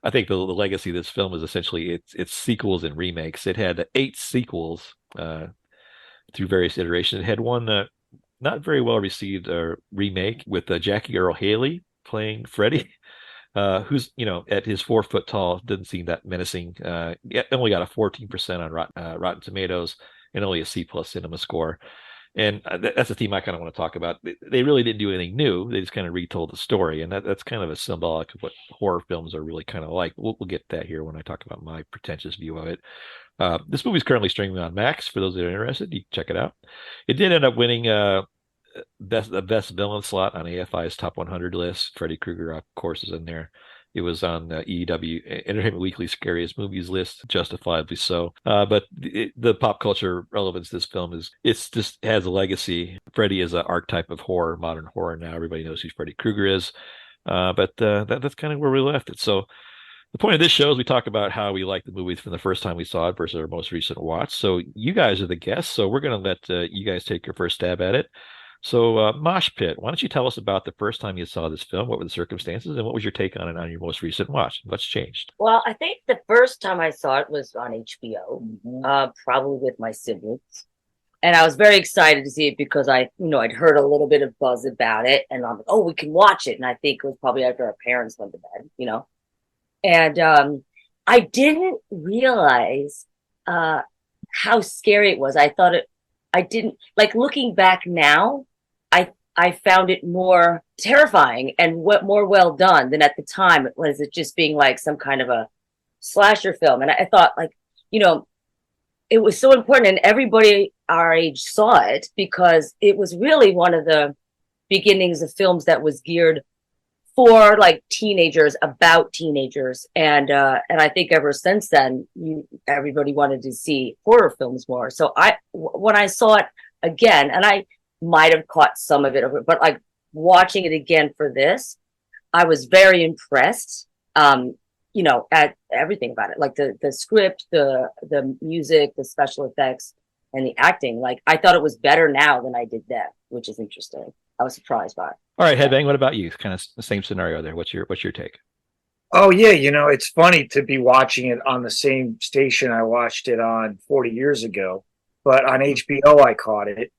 I think the legacy of this film is essentially its sequels and remakes. It had 8 sequels through various iterations. It had one not very well received remake with Jackie Earle Haley playing Freddy, who's at his 4 foot tall, didn't seem that menacing. It only got a 14% on Rotten Tomatoes. and only a C+ cinema score. And that's a theme I kind of want to talk about. They really didn't do anything new. They just kind of retold the story. And that's kind of a symbolic of what horror films are really kind of like. We'll get to that here when I talk about my pretentious view of it. This movie is currently streaming on Max. For those that are interested, you can check it out. It did end up winning the best villain slot on AFI's top 100 list. Freddy Krueger, of course, is in there. It was on EW Entertainment Weekly's scariest movies list, justifiably so. But the pop culture relevance of this film it's just has a legacy. Freddy is an archetype of horror, modern horror now. Everybody knows who Freddy Krueger is. But that's kind of where we left it. So the point of this show is we talk about how we like the movies from the first time we saw it versus our most recent watch. So you guys are the guests. So we're going to let you guys take your first stab at it. So, Mosh Pit, why don't you tell us about the first time you saw this film? What were the circumstances, and what was your take on it on your most recent watch? What's changed? Well, I think the first time I saw it was on HBO, probably with my siblings, and I was very excited to see it because I'd heard a little bit of buzz about it, and I'm like, oh, we can watch it. And I think it was probably after our parents went to bed, and I didn't realize how scary it was. I thought I didn't like looking back now. I found it more terrifying and more well done than at the time. Was it just being like some kind of a slasher film? And I thought it was so important, and everybody our age saw it because it was really one of the beginnings of films that was geared for like teenagers, about teenagers, and I think ever since then, everybody wanted to see horror films more. So when I saw it again, and I might have caught some of it over, but like watching it again for this, I was very impressed. At everything about it, like the script, the music, the special effects, and the acting. Like I thought it was better now than I did then, which is interesting. I was surprised by it. All right, Headbang, what about you? Kind of the same scenario there. What's your take? Oh yeah, it's funny to be watching it on the same station I watched it on 40 years ago, but on HBO I caught it,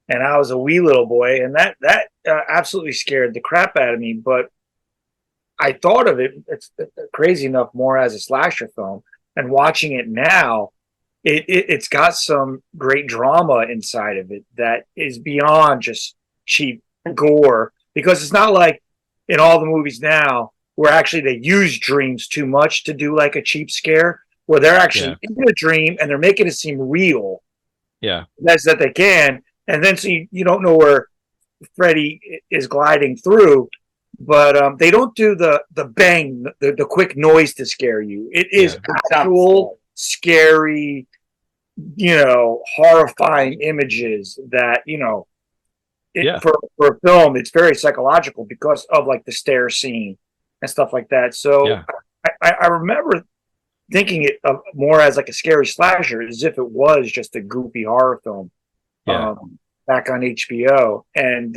and I was a wee little boy, and that absolutely scared the crap out of me. But I thought of it, it's crazy enough, more as a slasher film, and watching it now, it's got some great drama inside of it that is beyond just cheap gore, because it's not like in all the movies now where actually they use dreams too much to do like a cheap scare, where they're actually in a dream and they're making it seem real. Yeah. That's that they can. And then so you don't know where Freddy is gliding through, but they don't do the bang, the quick noise to scare you. It is actual scary, horrifying images that, for a film, it's very psychological because of like the stair scene and stuff like that. So I remember thinking it more as like a scary slasher, as if it was just a goofy horror film back on HBO. And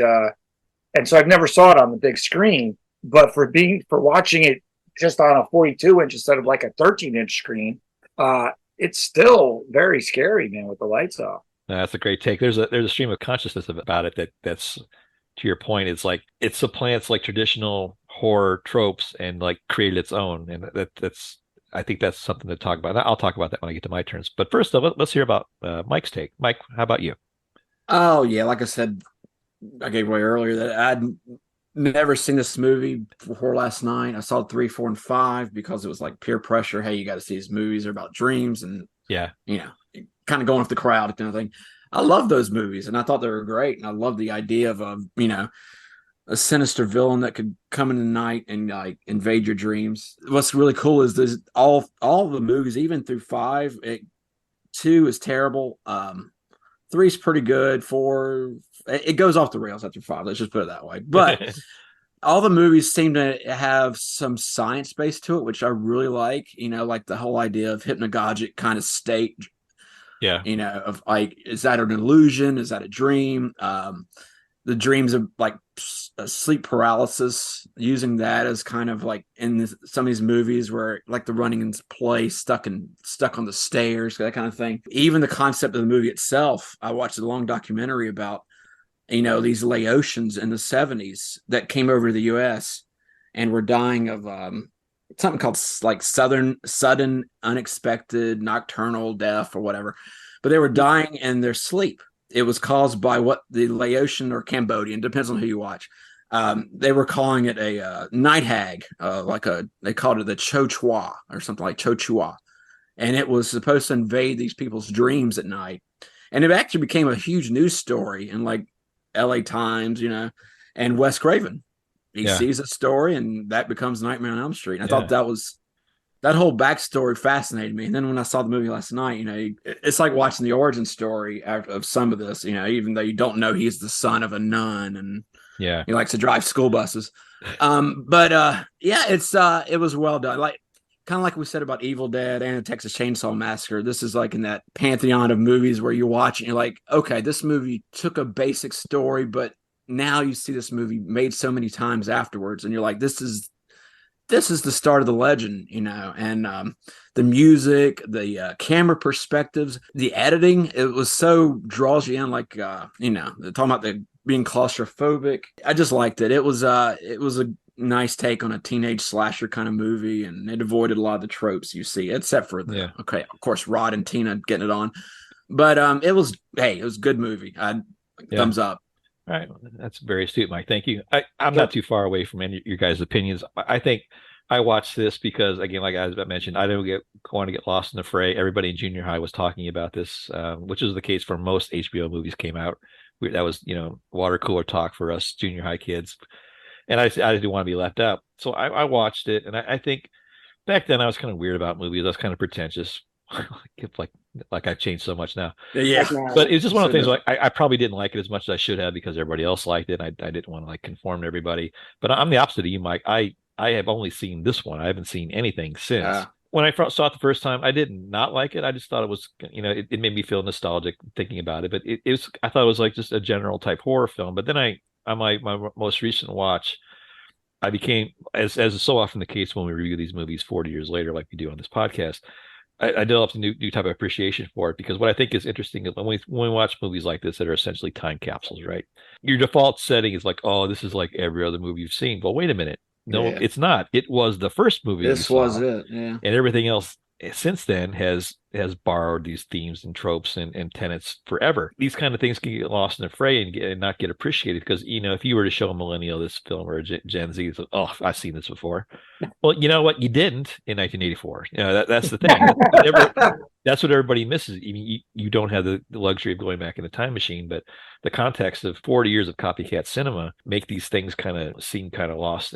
so I've never saw it on the big screen, but for watching it just on a 42-inch instead of like a 13-inch screen, it's still very scary, man, with the lights off. That's a great take. There's a stream of consciousness about it that's to your point. It's like it supplants like traditional horror tropes and like created its own, and that's I think that's something to talk about. I'll talk about that when I get to my turns. But first, though, let's hear about Mike's take. Mike, how about you? Oh yeah, like I said, I gave away earlier that I'd never seen this movie before last night. I saw 3, 4, and 5 because it was like peer pressure. Hey, you got to see these movies. They're about dreams and kind of going with the crowd kind of thing. I love those movies, and I thought they were great. And I love the idea of a sinister villain that could come in the night and like invade your dreams. What's really cool is this all the movies, even through 5. 2 is terrible. 3 is pretty good. 4, it goes off the rails after 5. Let's just put it that way. But all the movies seem to have some science base to it, which I really like. Like the whole idea of hypnagogic kind of state. Yeah. Of like, is that an illusion? Is that a dream? The dreams of like sleep paralysis, using that as kind of like in some of these movies where like the running in place, stuck on the stairs, that kind of thing. Even the concept of the movie itself, I watched a long documentary about, these Laotians in the 70s that came over to the US and were dying of something called like sudden, unexpected, nocturnal death or whatever. but they were dying in their sleep. It was caused by what the Laotian or Cambodian, depends on who you watch. They were calling it a night hag, they called it the Cho Chua or something like Cho Chua. And it was supposed to invade these people's dreams at night. And it actually became a huge news story in like LA Times, and Wes Craven. He sees a story and that becomes Nightmare on Elm Street. And I thought that whole backstory fascinated me. And then when I saw the movie last night, it's like watching the origin story of some of this, even though you don't know he's the son of a nun and he likes to drive school buses. It was well done. Like, kind of like we said about Evil Dead and the Texas Chainsaw Massacre, this is like in that pantheon of movies where you watch and you're like, okay, this movie took a basic story, but now you see this movie made so many times afterwards, and you're like, this is the start of the legend, and the music, the camera perspectives, the editing, it was so draws you in, like, talking about the being claustrophobic. I just liked it. It was a nice take on a teenage slasher kind of movie, and it avoided a lot of the tropes you see, except for of course, Rod and Tina getting it on. But it was a good movie. Thumbs up. All right, that's very astute, Mike. Thank you. I'm not too far away from any of your guys' opinions. I think I watched this because, again, like I mentioned, I don't want to get lost in the fray. Everybody in junior high was talking about this, which is the case for most HBO movies came out. That was, water cooler talk for us junior high kids. And I didn't want to be left out. So I watched it. And I think back then I was kind of weird about movies. I was kind of pretentious. like I've changed so much now. Yeah. But it's just one of the things like I probably didn't like it as much as I should have because everybody else liked it. I didn't want to like conform to everybody. But I'm the opposite of you, Mike. I have only seen this one. I haven't seen anything since. When I saw it the first time, I did not like it. I just thought it was, it made me feel nostalgic thinking about it. But I thought it was like just a general type horror film. But then on my most recent watch, I became, as is so often the case when we review these movies 40 years later, like we do on this podcast, I developed a new type of appreciation for it, because what I think is interesting is when we watch movies like this that are essentially time capsules, right? Your default setting is like, oh, this is like every other movie you've seen. Well, wait a minute. No, it's not. It was the first movie. This was it. Yeah. And everything else since then has borrowed these themes and tropes and tenets forever. These kind of things can get lost in the fray and not get appreciated, because if you were to show a millennial this film or a Gen Z, it's like, oh, I've seen this before. Well, you know what? You didn't in 1984. That's the thing. That's what everybody misses. You don't have the luxury of going back in the time machine, but the context of 40 years of copycat cinema make these things kind of seem kind of lost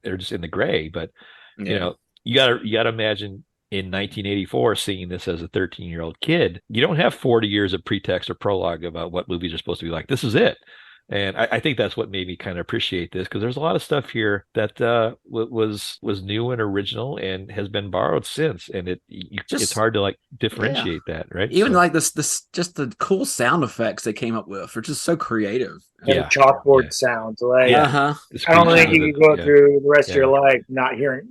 they're just in the gray. But you gotta imagine, in 1984, seeing this as a 13-year-old kid, you don't have 40 years of pretext or prologue about what movies are supposed to be like. This is it. And I think that's what made me kind of appreciate this, because there's a lot of stuff here that was new and original and has been borrowed since. And it's hard to like differentiate that, right? Even like this just the cool sound effects they came up with are just so creative. Chalkboard sounds like I don't think you can go through the rest of your life not hearing,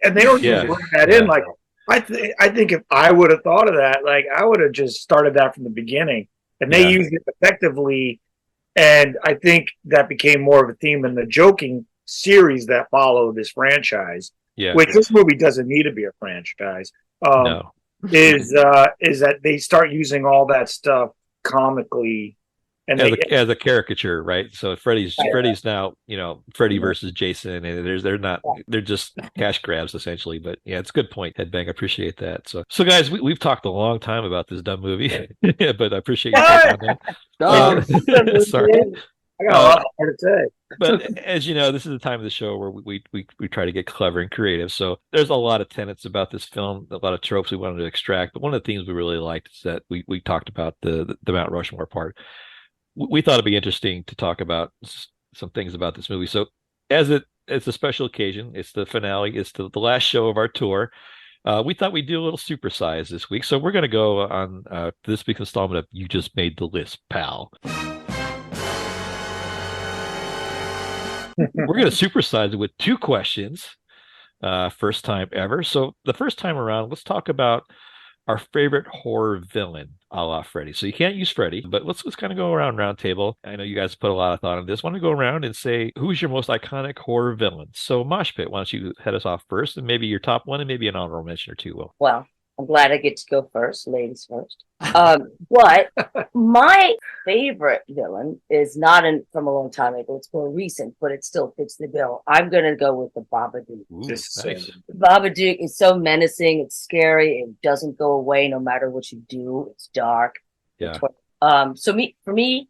and they don't even bring that in. Like I think if I would have thought of that, like I would have just started that from the beginning, and they used it effectively. And I think that became more of a theme in the joking series that followed this franchise, which this movie doesn't need to be a franchise. Is that they start using all that stuff comically, and as a caricature, right? So Freddy's now, Freddy versus Jason, and they're just cash grabs essentially. But yeah, it's a good point, Headbang. I appreciate that. So guys, we've talked a long time about this dumb movie, but I appreciate you taking on that. Sorry. I got a lot more to say. But as you know, this is the time of the show where we try to get clever and creative. So there's a lot of tenets about this film, a lot of tropes we wanted to extract. But one of the things we really liked is that we talked about the Mount Rushmore part. We thought it'd be interesting to talk about some things about this movie. So it's a special occasion. It's the finale. It's the last show of our tour. We thought we'd do a little supersize this week. So we're going to go on this week's installment of You Just Made the List, Pal. We're going to supersize it with 2 questions. First time ever. So the first time around, let's talk about our favorite horror villain, a la Freddy. So you can't use Freddy, but let's kind of go around round table. I know you guys put a lot of thought on this. I want to go around and say, who's your most iconic horror villain? So Mosh Pit, why don't you head us off first, and maybe your top one and maybe an honorable mention or two, Will. Well, I'm glad I get to go first, ladies first. But my favorite villain is not from a long time ago. It's more recent, but it still fits the bill. I'm gonna go with the Babadook. Ooh, Just nice. Babadook is so menacing. It's scary. It doesn't go away no matter what you do. It's dark. Yeah. So for me,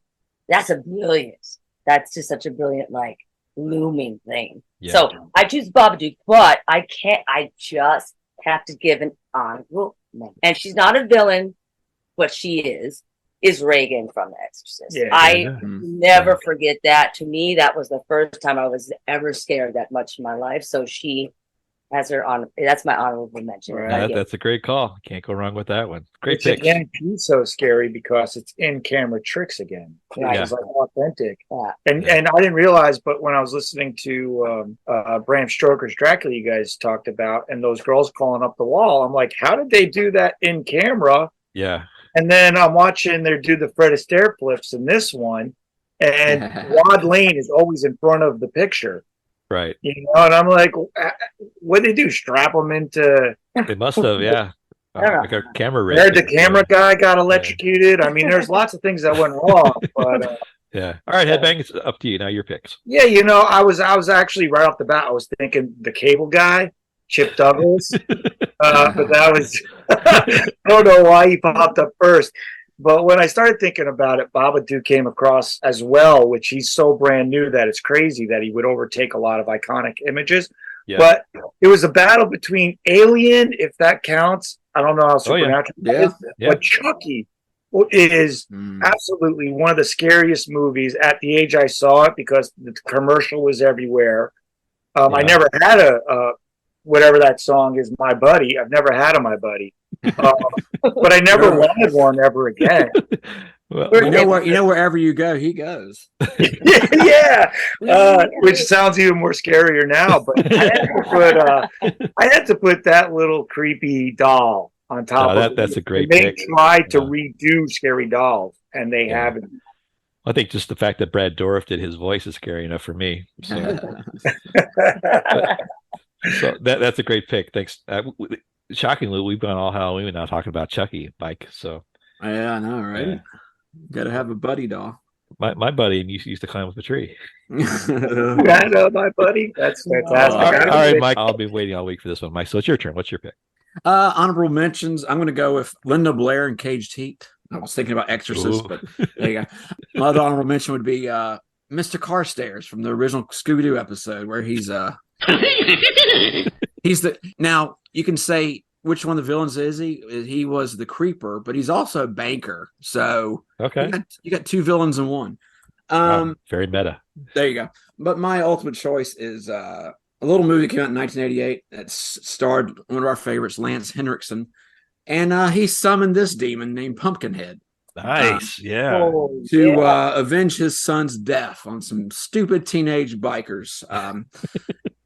that's a brilliant. That's just such a brilliant, like, looming thing. Yeah. So I choose Babadook, but I can't. I just have to give an honorable mention. And she's not a villain, but she is Reagan from The Exorcist. Yeah. I never forget that. To me, that was the first time I was ever scared that much in my life. So she has her on. That's my honorable mention. Right. That's a great call. Can't go wrong with that one. Great Which pick. again, she's so scary because it's in camera tricks again. Right. It's like authentic. Yeah. And I didn't realize, but when I was listening to Bram Stoker's Dracula, you guys talked about, and those girls crawling up the wall, I'm like, how did they do that in camera? Yeah. And then I'm watching them do the Fred Astaire flips in this one, and Rod Lane is always in front of the picture. Right. You know, and I'm like, what did they do? Strap them into? They must have, yeah. Like a camera rig. There, the camera guy got electrocuted. Yeah. I mean, there's lots of things that went wrong, but yeah. All right, Headbang, it's up to you now. Your picks. Yeah, you know, I was actually right off the bat. I was thinking the cable guy, Chip Douglas, but that was I don't know why he popped up first. But when I started thinking about it, Babadook came across as well, which he's so brand new that it's crazy that he would overtake a lot of iconic images. Yeah. But it was a battle between Alien, if that counts. I don't know how supernatural it is, but Chucky is absolutely one of the scariest movies at the age I saw it because the commercial was everywhere. I never had a whatever that song is, My Buddy. I've never had a My Buddy. But I never wanted one ever again. Well, you know wherever you go, he goes. Yeah, which sounds even more scarier now. But I had to put that little creepy doll on top of it. That's a great pick. They tried to redo Scary Dolls, and they haven't. I think just the fact that Brad Dourif did his voice is scary enough for me. So, so that's a great pick. Thanks. Shockingly, we've gone all Halloween now talking about Chucky, Mike. So yeah, I know, right? Yeah. Got to have a buddy doll. My buddy used to climb up a tree. I know, my buddy. That's fantastic. All right, Mike. I'll be waiting all week for this one, Mike. So it's your turn. What's your pick? Honorable mentions. I'm going to go with Linda Blair and Caged Heat. I was thinking about Exorcist, but there you go. My other honorable mention would be Mr. Carstairs from the original Scooby-Doo episode, where he's now you can say which one of the villains is he? He was the creeper, but he's also a banker. So you got two villains in one. Very meta. There you go. But my ultimate choice is a little movie that came out in 1988 that starred one of our favorites, Lance Henriksen, and he summoned this demon named Pumpkinhead. Nice, to avenge his son's death on some stupid teenage bikers.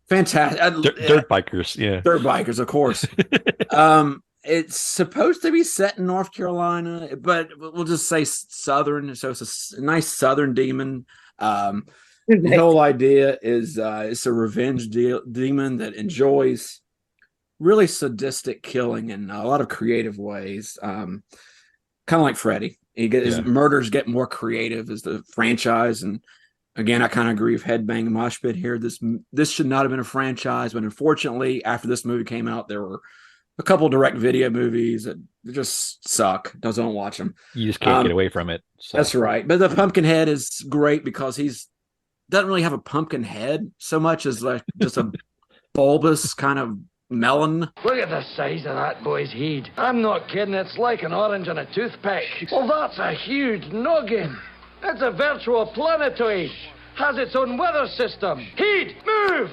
Fantastic. Dirt bikers, yeah. Dirt bikers, of course. It's supposed to be set in North Carolina, but we'll just say Southern. So it's a nice Southern demon. The whole idea is it's a revenge demon that enjoys really sadistic killing in a lot of creative ways. Kind of like Freddy. His murders get more creative as the franchise. And again, I kind of agree with Headbang and Mosh Pit here. This should not have been a franchise, but unfortunately, after this movie came out, there were a couple direct video movies that just suck. Don't watch them. You just can't get away from it. So. That's right. But the Pumpkinhead is great because doesn't really have a pumpkin head so much as like just a bulbous kind of melon. Look at the size of that boy's head. I'm not kidding. It's like an orange on a toothpick. Well, that's a huge noggin. It's a virtual planetoid. Has its own weather system. Heat, move!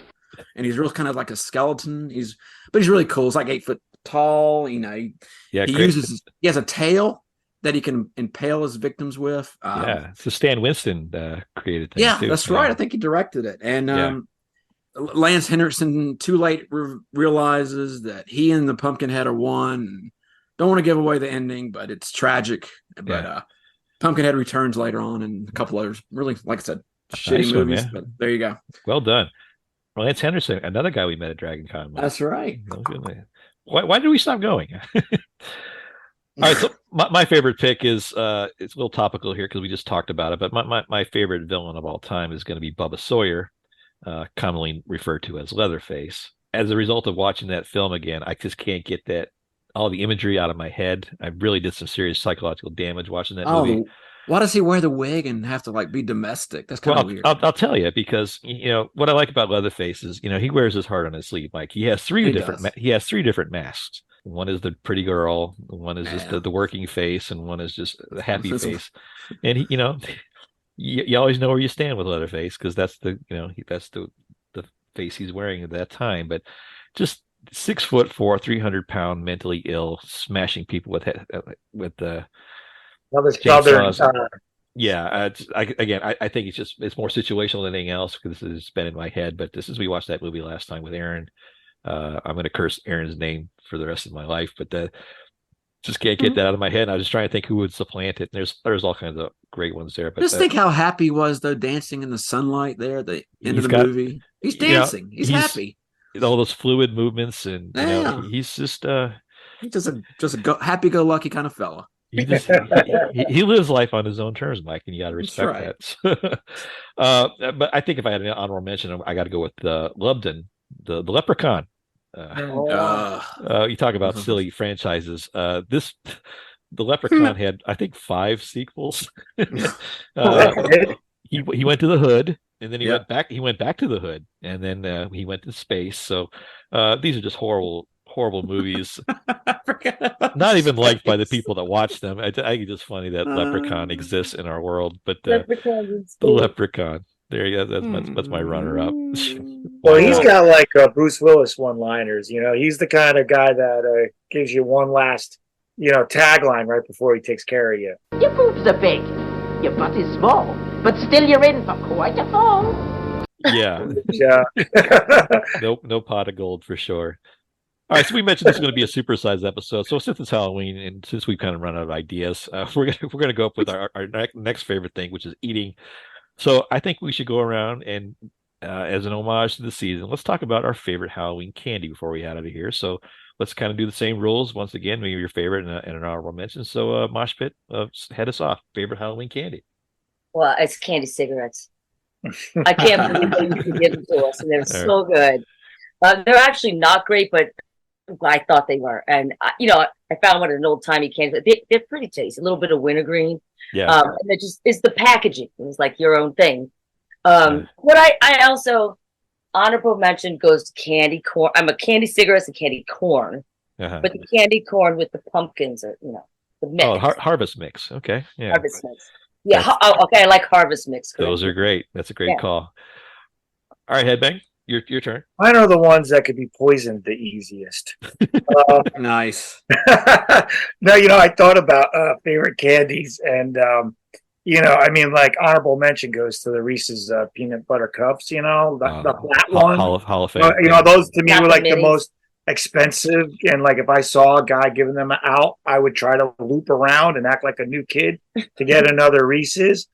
And he's real kind of like a skeleton. But he's really cool. He's like 8 foot tall. You know, he has a tail that he can impale his victims with. It's the Stan Winston created thing. Yeah, too. That's right. I think he directed it. And Lance Henriksen too late realizes that he and the Pumpkinhead are one. Don't want to give away the ending, but it's tragic. But Pumpkinhead returns later on, and a couple others. Really, like I said, shitty movies. But there you go. Well done. Lance Henriksen, another guy we met at Dragon Con. That's right. Why did we stop going? All right, so my favorite pick is it's a little topical here because we just talked about it, but my favorite villain of all time is going to be Bubba Sawyer, commonly referred to as Leatherface. As a result of watching that film again, I just can't get all the imagery out of my head. I really did some serious psychological damage watching that movie. Why does he wear the wig and have to like be domestic? That's kind of weird. I'll tell you, because what I like about Leatherface is he wears his heart on his sleeve. Like he has three different masks. One is the pretty girl, one is just the working face, and one is just the happy face. And you always know where you stand with Leatherface because that's the face he's wearing at that time. But just 6'4", 300-pound, mentally ill, smashing people with the chainsaws. I think it's more situational than anything else because this has been in my head. But as we watched that movie last time with Aaron, I'm going to curse Aaron's name for the rest of my life, but just can't get that out of my head. And I was just trying to think who would supplant it. And there's all kinds of great ones there. But just think how happy he was though, dancing in the sunlight there at the end of the movie. He's dancing. He's happy. All those fluid movements, and he's just he's just a happy-go-lucky kind of fella. He lives life on his own terms, Mike, and you got to respect that. But I think if I had an honorable mention, I got to go with Lubden, the Leprechaun. You talk about silly franchises. The Leprechaun had, I think, 5 sequels. He went to the Hood, and then he went back. He went back to the Hood, and then he went to space. So these are just horrible movies. Not even liked by the people that watch them. I think it's just funny that Leprechaun exists in our world. But the Leprechaun. There you go. That's my runner-up. Well, he's got like Bruce Willis one-liners. He's the kind of guy that gives you one last, tagline right before he takes care of you. Your boobs are big, your butt is small, but still you're in for quite a fall. Yeah. No pot of gold for sure. All right, so we mentioned this is going to be a supersized episode. So since it's Halloween and since we've kind of run out of ideas, we're gonna go up with our next favorite thing, which is eating. So I think we should go around and, as an homage to the season, let's talk about our favorite Halloween candy before we head out of here. So let's kind of do the same rules once again. Maybe your favorite and an honorable mention. So Mosh Pit, head us off. Favorite Halloween candy? Well, it's candy cigarettes. I can't believe you give them to us, and they're so good. They're actually not great, but I thought they were. And I found one at an old timey candy. They're pretty tasty. A little bit of wintergreen. Yeah. And it just is the packaging. It's like your own thing. What I also honorable mention goes to candy corn. I'm a candy cigarettes and candy corn, but the candy corn with the pumpkins are the mix. Oh, harvest mix. Okay. Yeah. Harvest mix. Yeah. Okay. I like harvest mix. Correct. Those are great. That's a great call. All right, Headbang. Your turn. Mine are the ones that could be poisoned the easiest. Nice. No, I thought about favorite candies, and like honorable mention goes to the Reese's peanut butter cups. The flat one. Hall of Fame. Those to me were like the most expensive, and like if I saw a guy giving them out, I would try to loop around and act like a new kid to get another Reese's.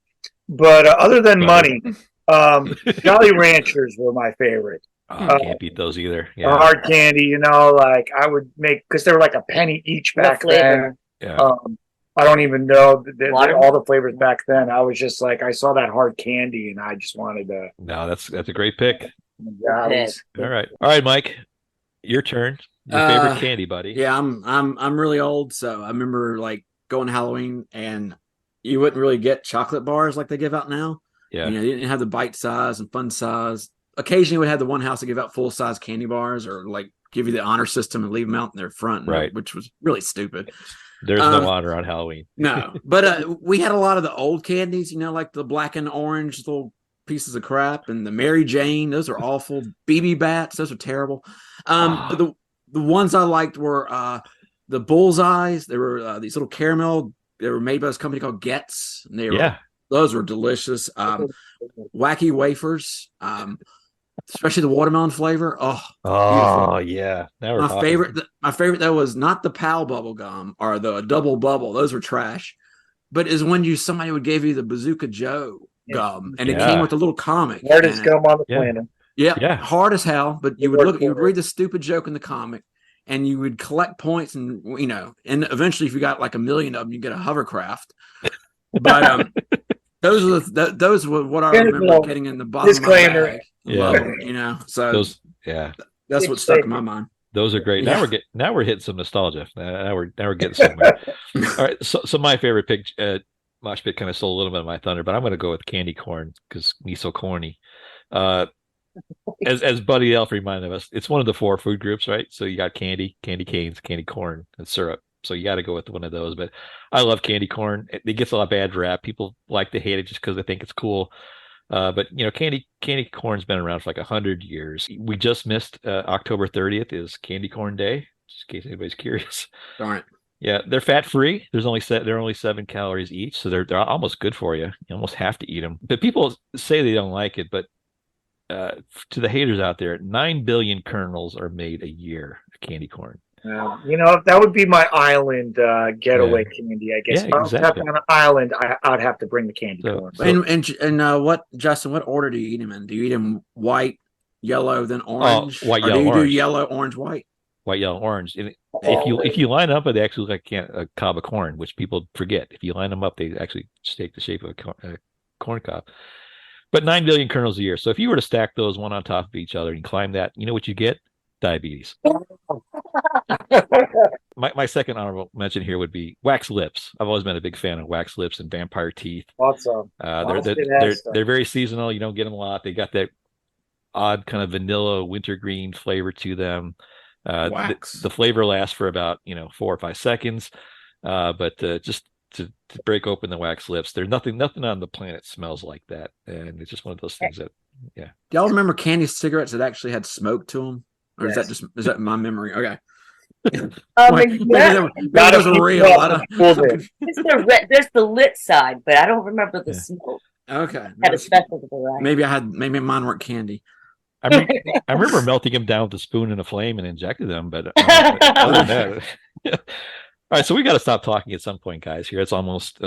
But other than money. Jolly Ranchers were my favorite. Can't beat those either. Yeah. Hard candy, like I would make because they were like a penny each back then. Yeah. I don't even know all the flavors back then. I was just like I saw that hard candy and I just wanted to. No, that's a great pick. Yeah, all right, Mike, your turn. Your favorite candy, buddy? Yeah, I'm really old, so I remember like going to Halloween and you wouldn't really get chocolate bars like they give out now. Yeah, you didn't have the bite size and fun size. Occasionally, we'd have the one house to give out full size candy bars, or like give you the honor system and leave them out in their front, right? Which was really stupid. There's no honor on Halloween. No, but we had a lot of the old candies, like the black and orange little pieces of crap, and the Mary Jane. Those are awful. BB Bats. Those are terrible. But the ones I liked were the Bullseyes. They were these little caramel. They were made by this company called Getz. And they were, those were delicious. Wacky wafers, especially the watermelon flavor. Oh, beautiful. Yeah. My favorite though was not the Pal bubble gum or the double bubble. Those were trash. But is when somebody would give you the Bazooka Joe gum, and it came with a little comic. Hardest gum on the planet. Yeah, hard as hell. But you would read the stupid joke in the comic, and you would collect points, and and eventually, if you got like 1 million of them, you get a hovercraft. But those were what I remember getting in the bottom disclaimer. of my bag. So Those, that's what stuck in my mind. those are great. Now we're hitting some nostalgia. Now we're getting somewhere. All right, so my favorite pick, mosh pit, kind of stole a little bit of my thunder, but I'm going to go with candy corn because me so corny. As Buddy Elf reminded us, it's one of the 4 food groups, right? So you got candy canes, candy corn, and syrup. So you got to go with one of those. But I love candy corn. It gets a lot of bad rap. People like to hate it just because they think it's cool. But candy corn's been around for like 100 years. We just missed October 30th is Candy Corn Day, just in case anybody's curious. Darn it. Yeah, they're fat free. They're only 7 calories each, so they're almost good for you. You almost have to eat them. But people say they don't like it, but to the haters out there, 9 billion kernels are made a year of candy corn. That would be my island getaway candy, I guess. Yeah, if I was exactly. on an island, I'd have to bring the candy corn. And what, Justin? What order do you eat them in? Do you eat them white, yellow, then orange? White, or yellow, do you orange. do yellow, orange, white? White, yellow, orange. And if you line up, they actually look like a cob of corn, which people forget. If you line them up, they actually take the shape of a corn cob. But 9 billion kernels a year. So if you were to stack those one on top of each other and climb that, you know what you get? Diabetes. My second honorable mention here would be wax lips. I've always been a big fan of wax lips and vampire teeth. Awesome. They're very seasonal. You don't get them a lot. They got that odd kind of vanilla wintergreen flavor to them. The flavor lasts for about 4 or 5 seconds. But just to break open the wax lips, there's nothing on the planet smells like that, and it's just one of those things that do y'all remember candy cigarettes that actually had smoke to them? Or Yes. is that my memory? Okay. Yeah. Maybe those are real. There's the lit side, but I don't remember the smoke. Okay. Had a special variety. Maybe mine weren't candy. I remember melting them down with a spoon in a flame and injected them, but other than that. All right, so we got to stop talking at some point, guys. Here, it's almost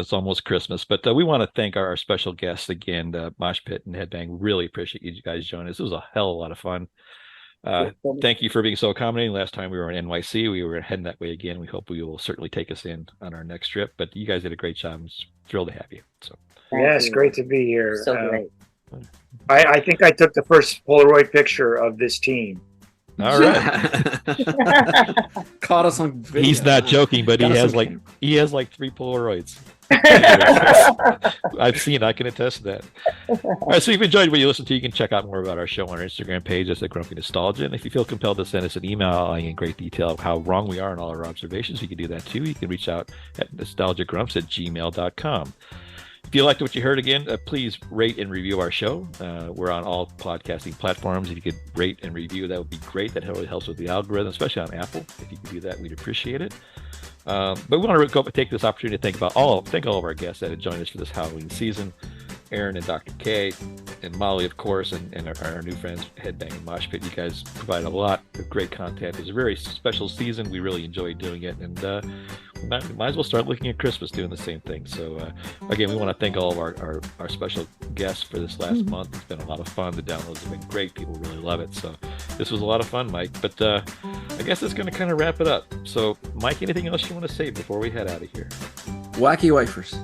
Christmas, but we want to thank our special guests again, Mosh Pit and Headbang. Really appreciate you guys joining us. It was a hell of a lot of fun. Thank you for being so accommodating. Last time we were in NYC, we were heading that way again. We hope you will certainly take us in on our next trip. But you guys did a great job. I'm just thrilled to have you. So yes, great to be here. So great. I think I took the first Polaroid picture of this team. All right. Caught us on video. He's not joking, but he has like 3 Polaroids. I've seen. I can attest to that. All right, so if you enjoyed what you listened to, you can check out more about our show on our Instagram page. That's at Grumpy Nostalgia. And if you feel compelled to send us an email outlining in great detail of how wrong we are in all our observations, you can do that too. You can reach out at nostalgiagrumps@gmail.com. If you liked what you heard again, please rate and review our show. We're on all podcasting platforms. If you could rate and review, that would be great. That really helps with the algorithm, especially on Apple. If you could do that, we'd appreciate it. But we want to take this opportunity to thank all of our guests that have joined us for this Halloween season. Aaron and Dr. K and Molly, of course, and our new friends, Headbang and Mosh Pit. You guys provide a lot of great content. It's a very special season. We really enjoy doing it, and we might as well start looking at Christmas doing the same thing. So, again, we want to thank all of our special guests for this last month. It's been a lot of fun. The downloads have been great. People really love it. So this was a lot of fun, Mike. But I guess that's going to kind of wrap it up. So, Mike, anything else you want to say before we head out of here? Wacky wafers.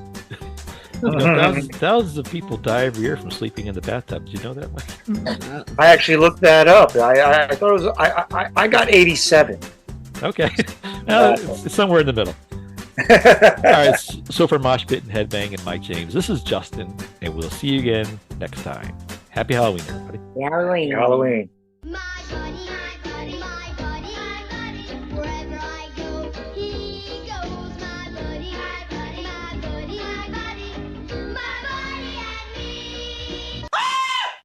Thousands of people die every year from sleeping in the bathtub. Did you know that, Mike? I actually looked that up. I thought it was. I got 87. Okay, it's somewhere in the middle. All right. So for Mosh Pit and Headbang and Mike James, this is Justin, and we'll see you again next time. Happy Halloween, everybody. Halloween. Halloween.